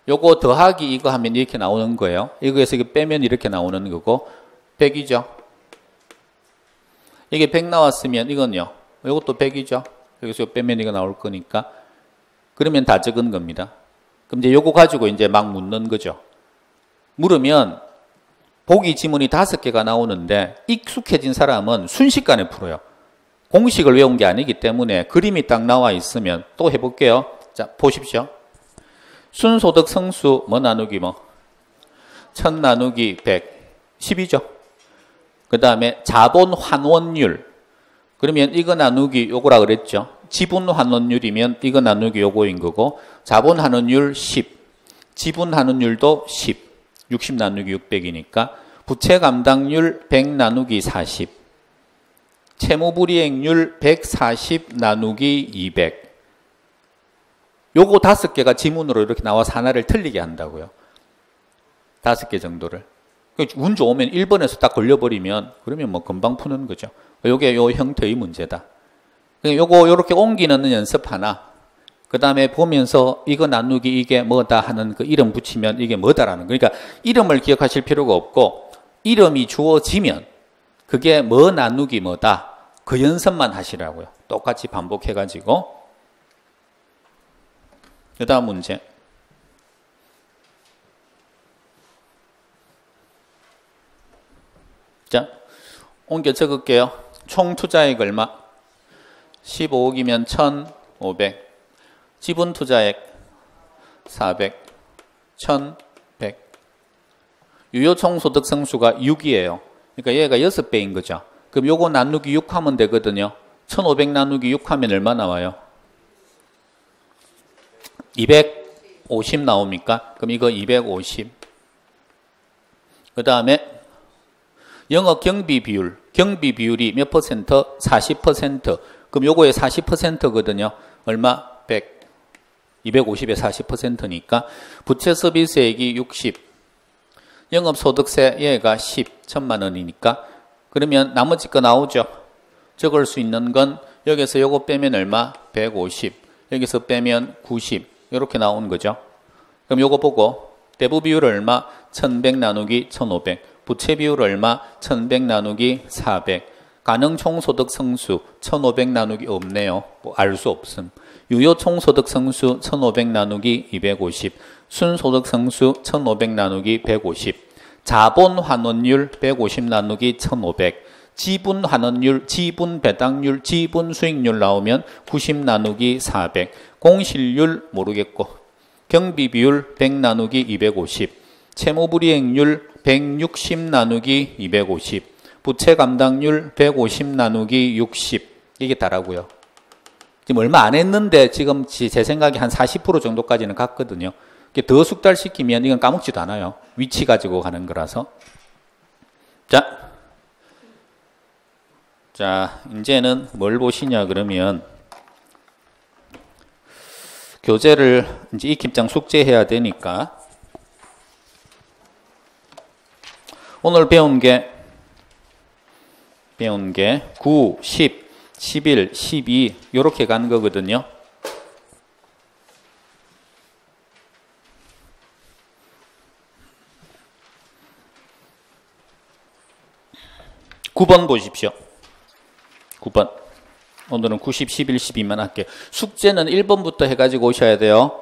Speaker 1: 요거 더하기 이거 하면 이렇게 나오는 거예요. 이거에서 이거 빼면 이렇게 나오는 거고 100이죠. 이게 100 나왔으면 이건요. 요것도 100이죠. 여기서 빼면 이거 나올 거니까 그러면 다 적은 겁니다. 그럼 이제 요거 가지고 이제 막 묻는 거죠. 물으면 보기 지문이 5개가 나오는데 익숙해진 사람은 순식간에 풀어요. 공식을 외운 게 아니기 때문에 그림이 딱 나와 있으면 또 해볼게요. 자, 보십시오. 순소득 성수 뭐 나누기 뭐 1000 나누기 100 10이죠. 그 다음에 자본 환원율 그러면 이거 나누기 요거라 그랬죠. 지분 환원율이면 이거 나누기 요거인 거고 자본 환원율 10 지분 환원율도 10 60 나누기 600이니까 부채 감당률 100 나누기 40 채무불이행률 140 나누기 200 요거 5개가 지문으로 이렇게 나와서 하나를 틀리게 한다고요. 5개 정도를. 운 좋으면 1번에서 딱 걸려버리면 그러면 뭐 금방 푸는 거죠. 요게 요 형태의 문제다. 요거 요렇게 옮기는 연습 하나. 그 다음에 보면서 이거 나누기 이게 뭐다 하는 그 이름 붙이면 이게 뭐다라는 거. 그러니까 이름을 기억하실 필요가 없고 이름이 주어지면 그게 뭐 나누기 뭐다. 그 연습만 하시라고요. 똑같이 반복해가지고. 그 다음 문제. 자, 옮겨 적을게요. 총 투자액 얼마? 15억이면 1,500. 지분 투자액 400. 1,100. 유효 총소득 성수가 6이에요. 그러니까 얘가 6배인 거죠. 그럼 요거 나누기 6 하면 되거든요. 1,500 나누기 6 하면 얼마 나와요? 250 나옵니까? 그럼 이거 250. 그 다음에 영업 경비 비율. 경비 비율이 몇 퍼센트? 40%. 그럼 요거의 40%거든요. 얼마? 100. 250에 40%니까 부채 서비스액이 60. 영업소득세 얘가 10. 1,000만 원이니까 그러면 나머지 거 나오죠. 적을 수 있는 건 여기서 요거 빼면 얼마? 150. 여기서 빼면 90. 이렇게 나오는 거죠. 그럼 요거 보고 대부 비율 얼마? 1,100 나누기 1,500. 부채 비율 얼마? 1,100 나누기 400. 가능 총소득 성수 1,500 나누기 없네요. 뭐 알 수 없음. 유효 총소득 성수 1,500 나누기 250. 순소득 성수 1,500 나누기 150. 자본 환원율 150 나누기 1,500. 지분 환원율, 지분 배당률, 지분 수익률 나오면 90 나누기 400. 공실률 모르겠고. 경비 비율 100 나누기 250. 채무불이행률 160 나누기 250. 부채 감당률 150 나누기 60. 이게 다라고요. 지금 얼마 안 했는데 지금 제 생각에 한 40% 정도까지는 갔거든요. 더 숙달시키면 이건 까먹지도 않아요. 위치 가지고 가는 거라서. 자, 이제는 뭘 보시냐 그러면 교재를 이제 익힘장 숙제해야 되니까 오늘 배운 게 9, 10, 11, 12 이렇게 간 거거든요. (9번) 보십시오. 9번. 오늘은 9, 10, 11, 12만 할게요. 숙제는 1번부터 해가지고 오셔야 돼요.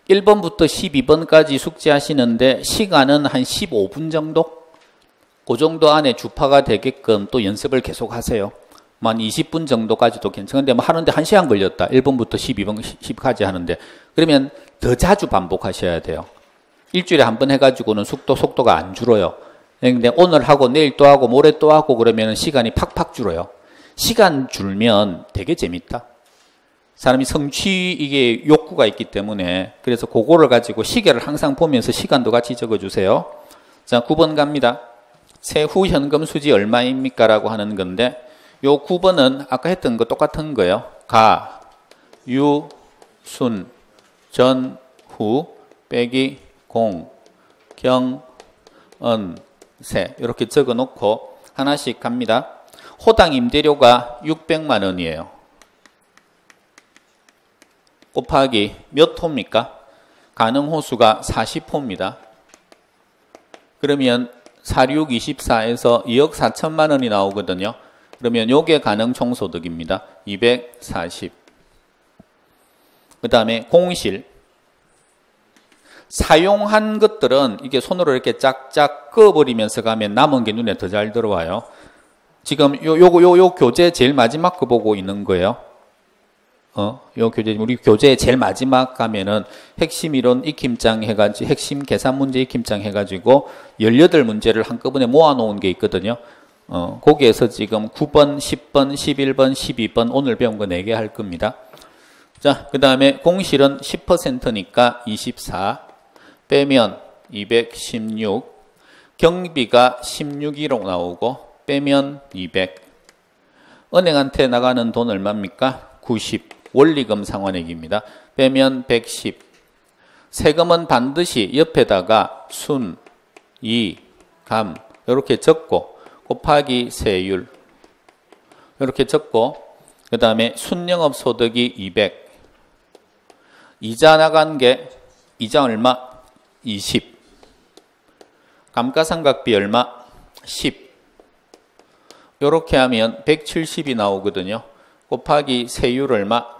Speaker 1: 1번부터 12번까지 숙제하시는데 시간은 한 15분 정도? 그 정도 안에 주파가 되게끔 또 연습을 계속 하세요. 한 20분 정도까지도 괜찮은데 뭐 하는데 1시간 걸렸다. 1번부터 12번, 10까지 하는데 그러면 더 자주 반복하셔야 돼요. 일주일에 한 번 해가지고는 속도가 안 줄어요. 근데 오늘 하고 내일 또 하고 모레 또 하고 그러면 시간이 팍팍 줄어요. 시간 줄면 되게 재밌다. 사람이 성취 이게 욕구가 있기 때문에 그래서 그거를 가지고 시계를 항상 보면서 시간도 같이 적어주세요. 자, 9번 갑니다. 세후 현금 수지 얼마입니까? 라고 하는 건데 요 9번은 아까 했던 거 똑같은 거예요. 가, 유, 순, 전, 후, 빼기, 공, 경, 은, 세 이렇게 적어놓고 하나씩 갑니다. 호당 임대료가 600만 원이에요. 곱하기 몇 호입니까? 가능 호수가 40호입니다. 그러면 46, 24에서 2억 4천만 원이 나오거든요. 그러면 요게 가능 총소득입니다. 240. 그 다음에 공실. 사용한 것들은 이게 손으로 이렇게 짝짝 그어버리면서 가면 남은 게 눈에 더 잘 들어와요. 지금 요 교재 제일 마지막 거 보고 있는 거예요. 요 교재, 우리 교재 제일 마지막 가면은 핵심 이론 익힘장 해가지고, 핵심 계산 문제 익힘장 해가지고 18문제를 한꺼번에 모아놓은 게 있거든요. 거기에서 지금 9번, 10번, 11번, 12번 오늘 배운 거 4개 할 겁니다. 자, 그 다음에 공실은 10%니까 24. 빼면 216. 경비가 16이라고 나오고 빼면 200. 은행한테 나가는 돈 얼마입니까? 90. 원리금 상환액입니다. 빼면 110. 세금은 반드시 옆에다가 순, 이, 감 이렇게 적고 곱하기 세율 이렇게 적고 그 다음에 순영업소득이 200. 이자 나간 게 이자 얼마? 20. 감가상각비 얼마? 10. 이렇게 하면 170이 나오거든요. 곱하기 세율 얼마?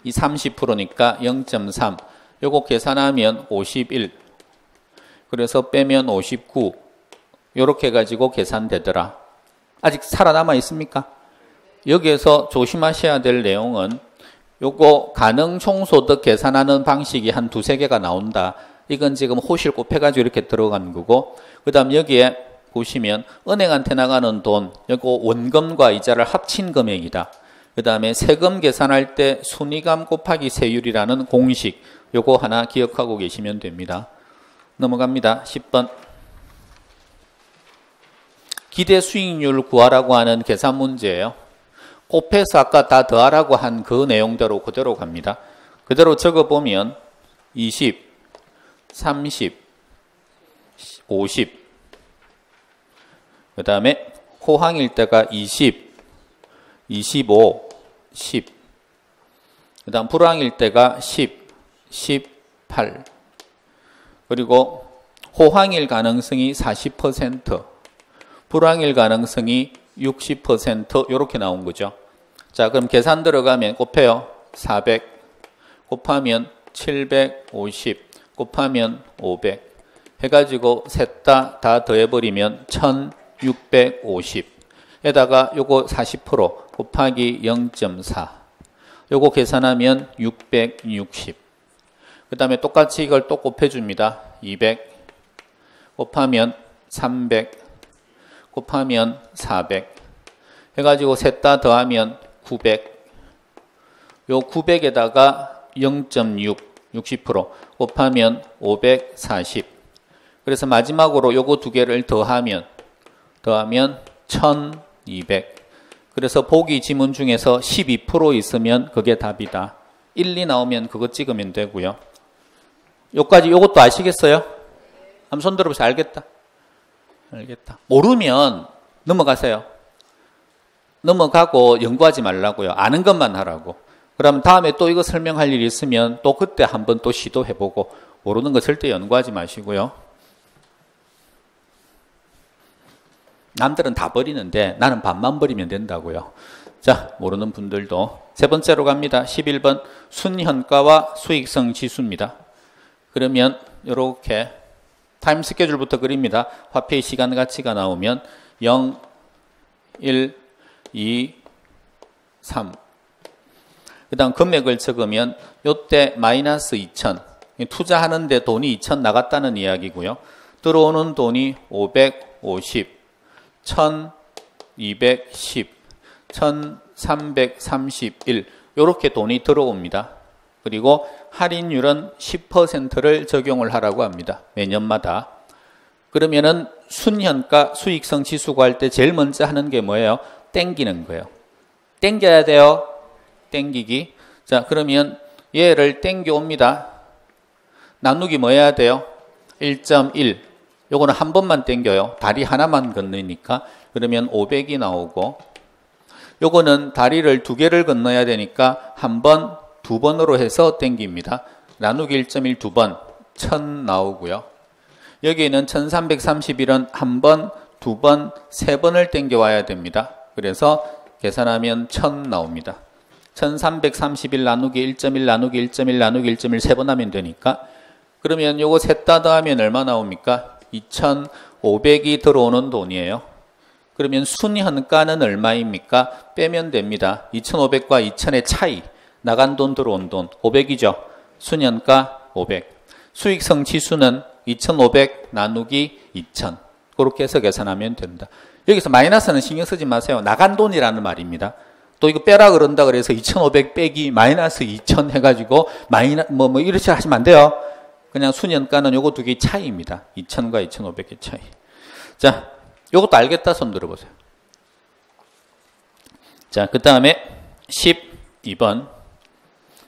Speaker 1: 이 30%니까 0.3. 요거 계산하면 51. 그래서 빼면 59. 요렇게 가지고 계산되더라. 아직 살아남아 있습니까? 여기에서 조심하셔야 될 내용은 요거 가능 총소득 계산하는 방식이 한 두세 개가 나온다. 이건 지금 호실 곱해가지고 이렇게 들어간 거고, 그 다음 여기에 보시면 은행한테 나가는 돈, 요거 원금과 이자를 합친 금액이다. 그 다음에 세금 계산할 때 순이감 곱하기 세율이라는 공식, 요거 하나 기억하고 계시면 됩니다. 넘어갑니다. 10번. 기대 수익률 구하라고 하는 계산 문제예요. 곱해서 아까 다 더하라고 한 그 내용대로 그대로 갑니다. 그대로 적어보면 20, 30, 50, 그 다음에 호황일 때가 20, 25, 10, 그 다음 불황일 때가 10, 18, 그리고 호황일 가능성이 40%, 불황일 가능성이 60% 이렇게 나온 거죠. 자, 그럼 계산 들어가면 곱해요. 400 곱하면 750 곱하면 500 해가지고 셋 다 더해버리면 1650에다가 요거 40% 곱하기 0.4 요거 계산하면 660. 그 다음에 똑같이 이걸 또 곱해줍니다. 200 곱하면 300 곱하면 400 해가지고 셋 다 더하면 900. 요 900에다가 0.6 60% 곱하면 540. 그래서 마지막으로 요거 두 개를 더하면 1200. 그래서 보기 지문 중에서 12% 있으면 그게 답이다. 1, 2 나오면 그거 찍으면 되고요. 요까지 요것도 아시겠어요? 한번 손 들어보세요. 알겠다. 알겠다. 모르면 넘어가세요. 넘어가고 연구하지 말라고요. 아는 것만 하라고. 그럼 다음에 또 이거 설명할 일이 있으면 또 그때 한번 또 시도해보고 모르는 거 절대 연구하지 마시고요. 남들은 다 버리는데 나는 반만 버리면 된다고요. 자, 모르는 분들도 세 번째로 갑니다. 11번 순현가와 수익성 지수입니다. 그러면 이렇게 타임 스케줄부터 그립니다. 화폐의 시간 가치가 나오면 0, 1, 2, 3. 그 다음 금액을 적으면 요때 마이너스 2,000. 투자하는데 돈이 2,000 나갔다는 이야기고요. 들어오는 돈이 550, 1,210, 1,331. 요렇게 돈이 들어옵니다. 그리고 할인율은 10%를 적용을 하라고 합니다. 매년마다. 그러면은 순현가 수익성 지수 구할 때 제일 먼저 하는 게 뭐예요? 땡기는 거예요. 땡겨야 돼요. 땡기기. 자, 그러면 얘를 땡겨 옵니다. 나누기 뭐 해야 돼요? 1.1. 요거는 한 번만 땡겨요. 다리 하나만 건너니까. 그러면 500이 나오고, 요거는 다리를 두 개를 건너야 되니까 한 번, 두 번으로 해서 땡깁니다. 나누기 1.1 두 번, 1000 나오고요. 여기에는 1331은 한 번, 두 번, 세 번을 땡겨 와야 됩니다. 그래서 계산하면 1000 나옵니다. 1331 나누기 1.1 나누기 1.1 나누기 1.1 세 번 하면 되니까, 그러면 요거 셋 다 더하면 얼마 나옵니까? 2,500이 들어오는 돈이에요. 그러면 순현가는 얼마입니까? 빼면 됩니다. 2,500과 2,000의 차이. 나간 돈 들어온 돈 500이죠. 순현가 500. 수익성 지수는 2,500 나누기 2,000. 그렇게 해서 계산하면 된다. 여기서 마이너스는 신경 쓰지 마세요. 나간 돈이라는 말입니다. 또 이거 빼라 그런다 그래서 2,500 빼기 마이너스 2,000 해가지고 뭐 이렇게 하시면 안 돼요. 그냥 순현가는 요거 두 개의 차이입니다. 2,000과 2,500의 차이. 자, 요것도 알겠다 손 들어보세요. 자, 그 다음에 12번.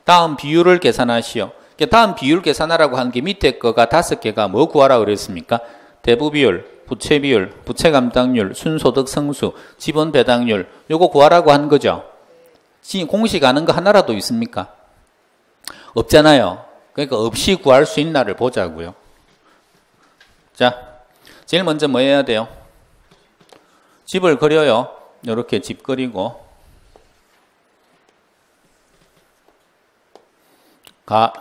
Speaker 1: 다음 비율을 계산하시오. 다음 비율 계산하라고 한 게 밑에 거가 5개가 뭐 구하라 그랬습니까? 대부 비율, 부채 비율, 부채 감당률, 순소득 성수, 지분 배당률. 요거 구하라고 한 거죠. 공식 아는 거 하나라도 있습니까? 없잖아요. 그러니까 없이 구할 수 있나를 보자고요. 자, 제일 먼저 뭐 해야 돼요? 집을 그려요. 이렇게 집 그리고 가,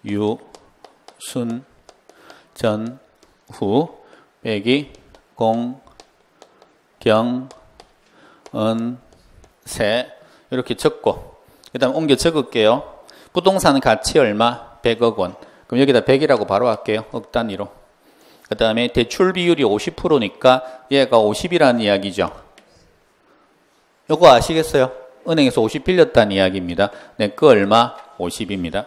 Speaker 1: 유, 순, 전, 후 빼기 공, 경, 은, 세 이렇게 적고 그 다음 옮겨 적을게요. 부동산 가치 얼마? 100억 원. 그럼 여기다 100이라고 바로 할게요. 억 단위로. 그 다음에 대출 비율이 50%니까 얘가 50이라는 이야기죠. 요거 아시겠어요? 은행에서 50 빌렸다는 이야기입니다. 내 거 얼마? 50입니다.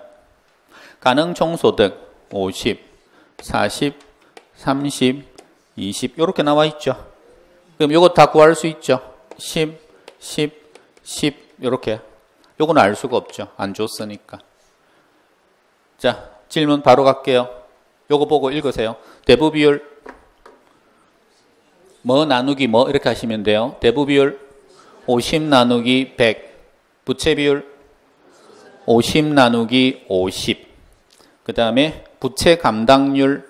Speaker 1: 가능 총소득 50, 40, 30, 20 이렇게 나와 있죠. 그럼 요거 다 구할 수 있죠. 10, 10, 10 이렇게. 요거는 알 수가 없죠. 안 줬으니까. 자, 질문 바로 갈게요. 요거 보고 읽으세요. 대부 비율 뭐 나누기 뭐 이렇게 하시면 돼요. 대부 비율 50 나누기 100. 부채 비율 50 나누기 50. 그 다음에 부채 감당률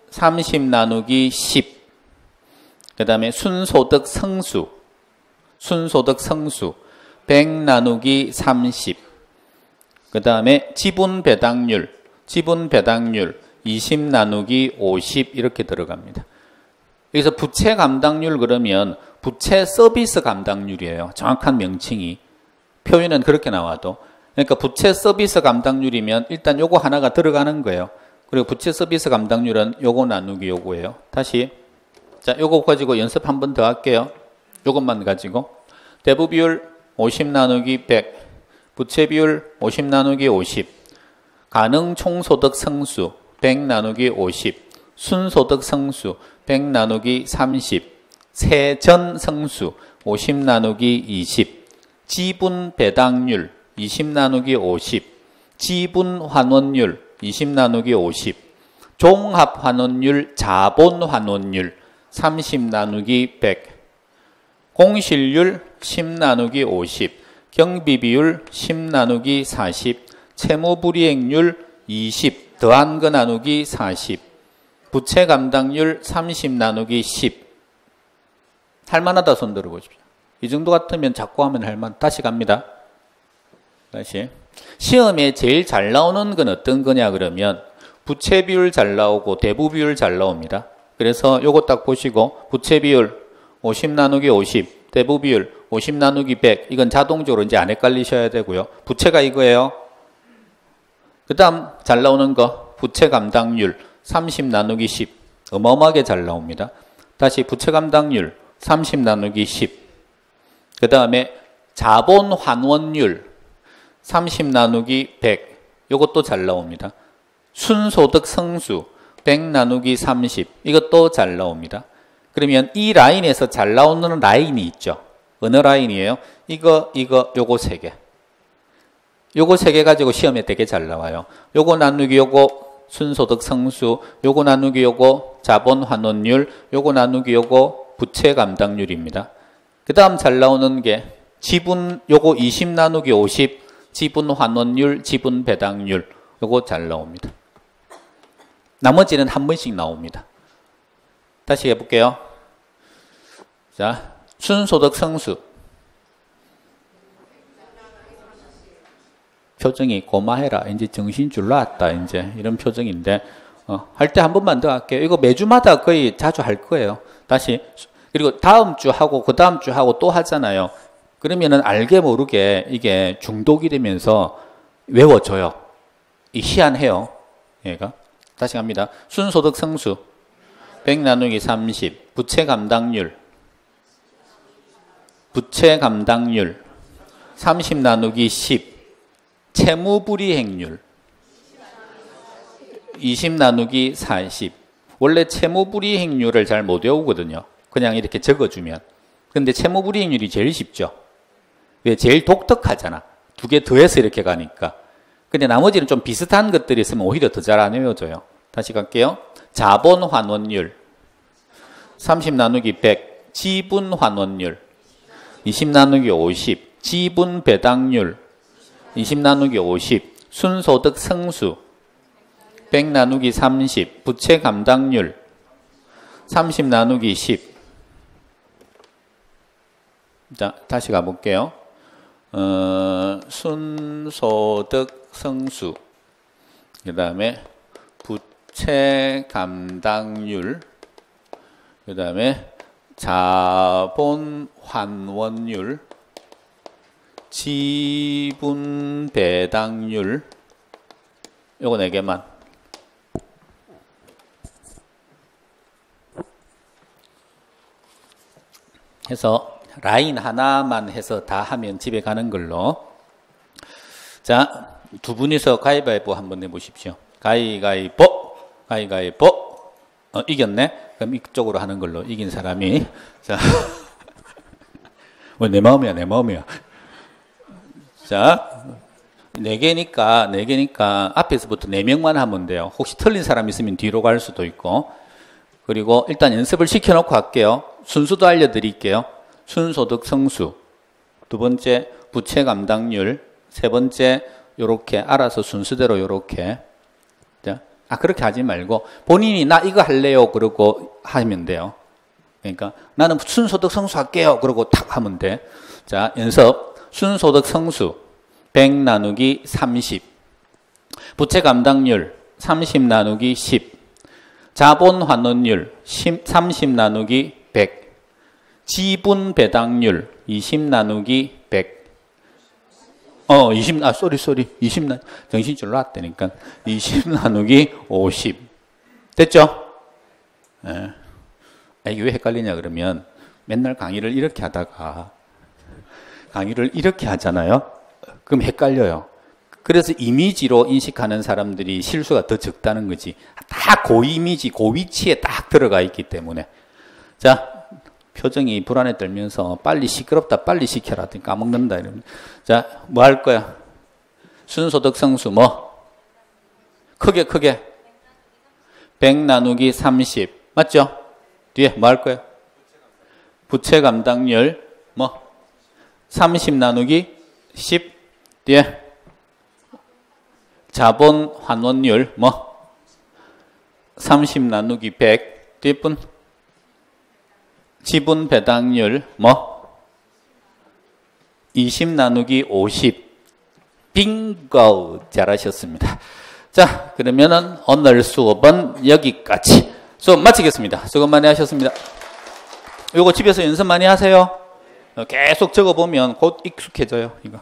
Speaker 1: 30 나누기 10. 그 다음에 순소득 성수 100 나누기 30. 그 다음에 지분 배당률 20 나누기 50 이렇게 들어갑니다. 여기서 부채 감당률 그러면 부채 서비스 감당률이에요. 정확한 명칭이. 표현은 그렇게 나와도. 그러니까 부채 서비스 감당률이면 일단 요거 하나가 들어가는 거예요. 그리고 부채 서비스 감당률은 요거 나누기 요거예요. 다시. 자, 요거 가지고 연습 한 번 더 할게요. 요것만 가지고. 대부 비율 50 나누기 100. 부채 비율 50 나누기 50. 가능 총소득 성수 100 나누기 50. 순소득 성수 100 나누기 30. 세전 성수 50 나누기 20. 지분 배당률 20 나누기 50. 지분 환원율 20 나누기 50. 종합 환원율 자본 환원율 30 나누기 100. 공실률 10 나누기 50. 경비비율 10 나누기 40. 채무불이행률 20 더한 거 나누기 40. 부채 감당률 30 나누기 10. 할만하다 손 들어보십시오. 이 정도 같으면 자꾸 하면 할만. 다시 갑니다. 다시. 시험에 제일 잘 나오는 건 어떤 거냐 그러면 부채 비율 잘 나오고 대부 비율 잘 나옵니다. 그래서 요거 딱 보시고 부채 비율 50 나누기 50, 대부 비율 50 나누기 100 이건 자동적으로 이제 안 헷갈리셔야 되고요. 부채가 이거예요. 그 다음 잘 나오는 거 부채 감당률 30 나누기 10 어마어마하게 잘 나옵니다. 다시 부채 감당률 30 나누기 10. 그 다음에 자본 환원율 30 나누기 100 이것도 잘 나옵니다. 순소득 성수 100 나누기 30 이것도 잘 나옵니다. 그러면 이 라인에서 잘 나오는 라인이 있죠. 어느 라인이에요? 이거 요거 세 개. 요거 세 개 가지고 시험에 되게 잘 나와요. 요거 나누기 요거 순소득 성수, 요거 나누기 요거 자본 환원율, 요거 나누기 요거 부채 감당률입니다. 그 다음 잘 나오는 게 지분 요거 20 나누기 50 지분 환원율, 지분 배당률 요거 잘 나옵니다. 나머지는 한 번씩 나옵니다. 다시 해볼게요. 자, 순소득 성수. 표정이 고마해라. 이제 정신 줄 놨다. 이제 이런 표정인데 할 때 한 번만 더 할게요. 이거 매주마다 거의 자주 할 거예요. 다시. 그리고 다음 주 하고 그 다음 주 하고 또 하잖아요. 그러면은 알게 모르게 이게 중독이 되면서 외워져요. 이 희한해요. 얘가. 다시 갑니다. 순소득 성수 100 나누기 30 부채 감당률 30 나누기 10 채무불이행률 20 나누기 40 원래 채무불이행률을 잘 못 외우거든요. 그냥 이렇게 적어주면. 근데 채무불이행률이 제일 쉽죠. 왜? 제일 독특하잖아. 두 개 더해서 이렇게 가니까. 근데 나머지는 좀 비슷한 것들이 있으면 오히려 더 잘 안 외워져요. 다시 갈게요. 자본 환원율 30 나누기 100 지분 환원율 20 나누기 50 지분 배당률 20 나누기 50 순소득 성수 100 나누기 30 부채 감당률 30 나누기 10. 자, 다시 가볼게요. 순소득 성수 그 다음에 부채 감당률 그 다음에 자본 환원율, 지분 배당률, 요거 4개만. 해서 라인 하나만 해서 다 하면 집에 가는 걸로. 자, 두 분이서 가위바위보 한번 해보십시오. 가위바위보, 가위바위보. 이겼네? 그럼 이쪽으로 하는 걸로, 이긴 사람이. 자, 내 마음이야, 내 마음이야. 자, 4개니까 앞에서부터 4명만 하면 돼요. 혹시 틀린 사람 있으면 뒤로 갈 수도 있고. 그리고 일단 연습을 시켜놓고 할게요. 순수도 알려드릴게요. 순소득 성수. 두 번째, 부채 감당률. 세 번째, 요렇게 알아서 순수대로 요렇게. 그렇게 하지 말고 본인이 나 이거 할래요 그러고 하면 돼요. 그러니까 나는 순소득 성수 할게요 그러고 탁 하면 돼. 자, 연습. 순소득 성수 100 나누기 30, 부채 감당률 30 나누기 10, 자본 환원율 30 나누기 100, 지분 배당률 20 나누기 100. 20 정신 줄 놨다니까. 20 나누기 50. 됐죠? 예. 이게 왜 헷갈리냐 그러면 맨날 강의를 이렇게 하다가 강의를 이렇게 하잖아요. 그럼 헷갈려요. 그래서 이미지로 인식하는 사람들이 실수가 더 적다는 거지. 다 고이미지, 고위치에 딱 들어가 있기 때문에. 자, 표정이 불안에 떨면서 빨리 시끄럽다, 빨리 시켜라. 까먹는다. 이러면. 자, 뭐 할 거야? 순소득 성수 뭐? 크게. 100 나누기 30. 맞죠? 뒤에 뭐 할 거야? 부채 감당률 뭐? 30 나누기 10. 뒤에 자본 환원율 뭐? 30 나누기 100. 뒤에 분? 지분 배당률 뭐? 20 나누기 50. 빙고! 잘하셨습니다. 자, 그러면은 오늘 수업은 여기까지. 수업 마치겠습니다. 수고 많이 하셨습니다. 요거 집에서 연습 많이 하세요. 계속 적어보면 곧 익숙해져요, 이거.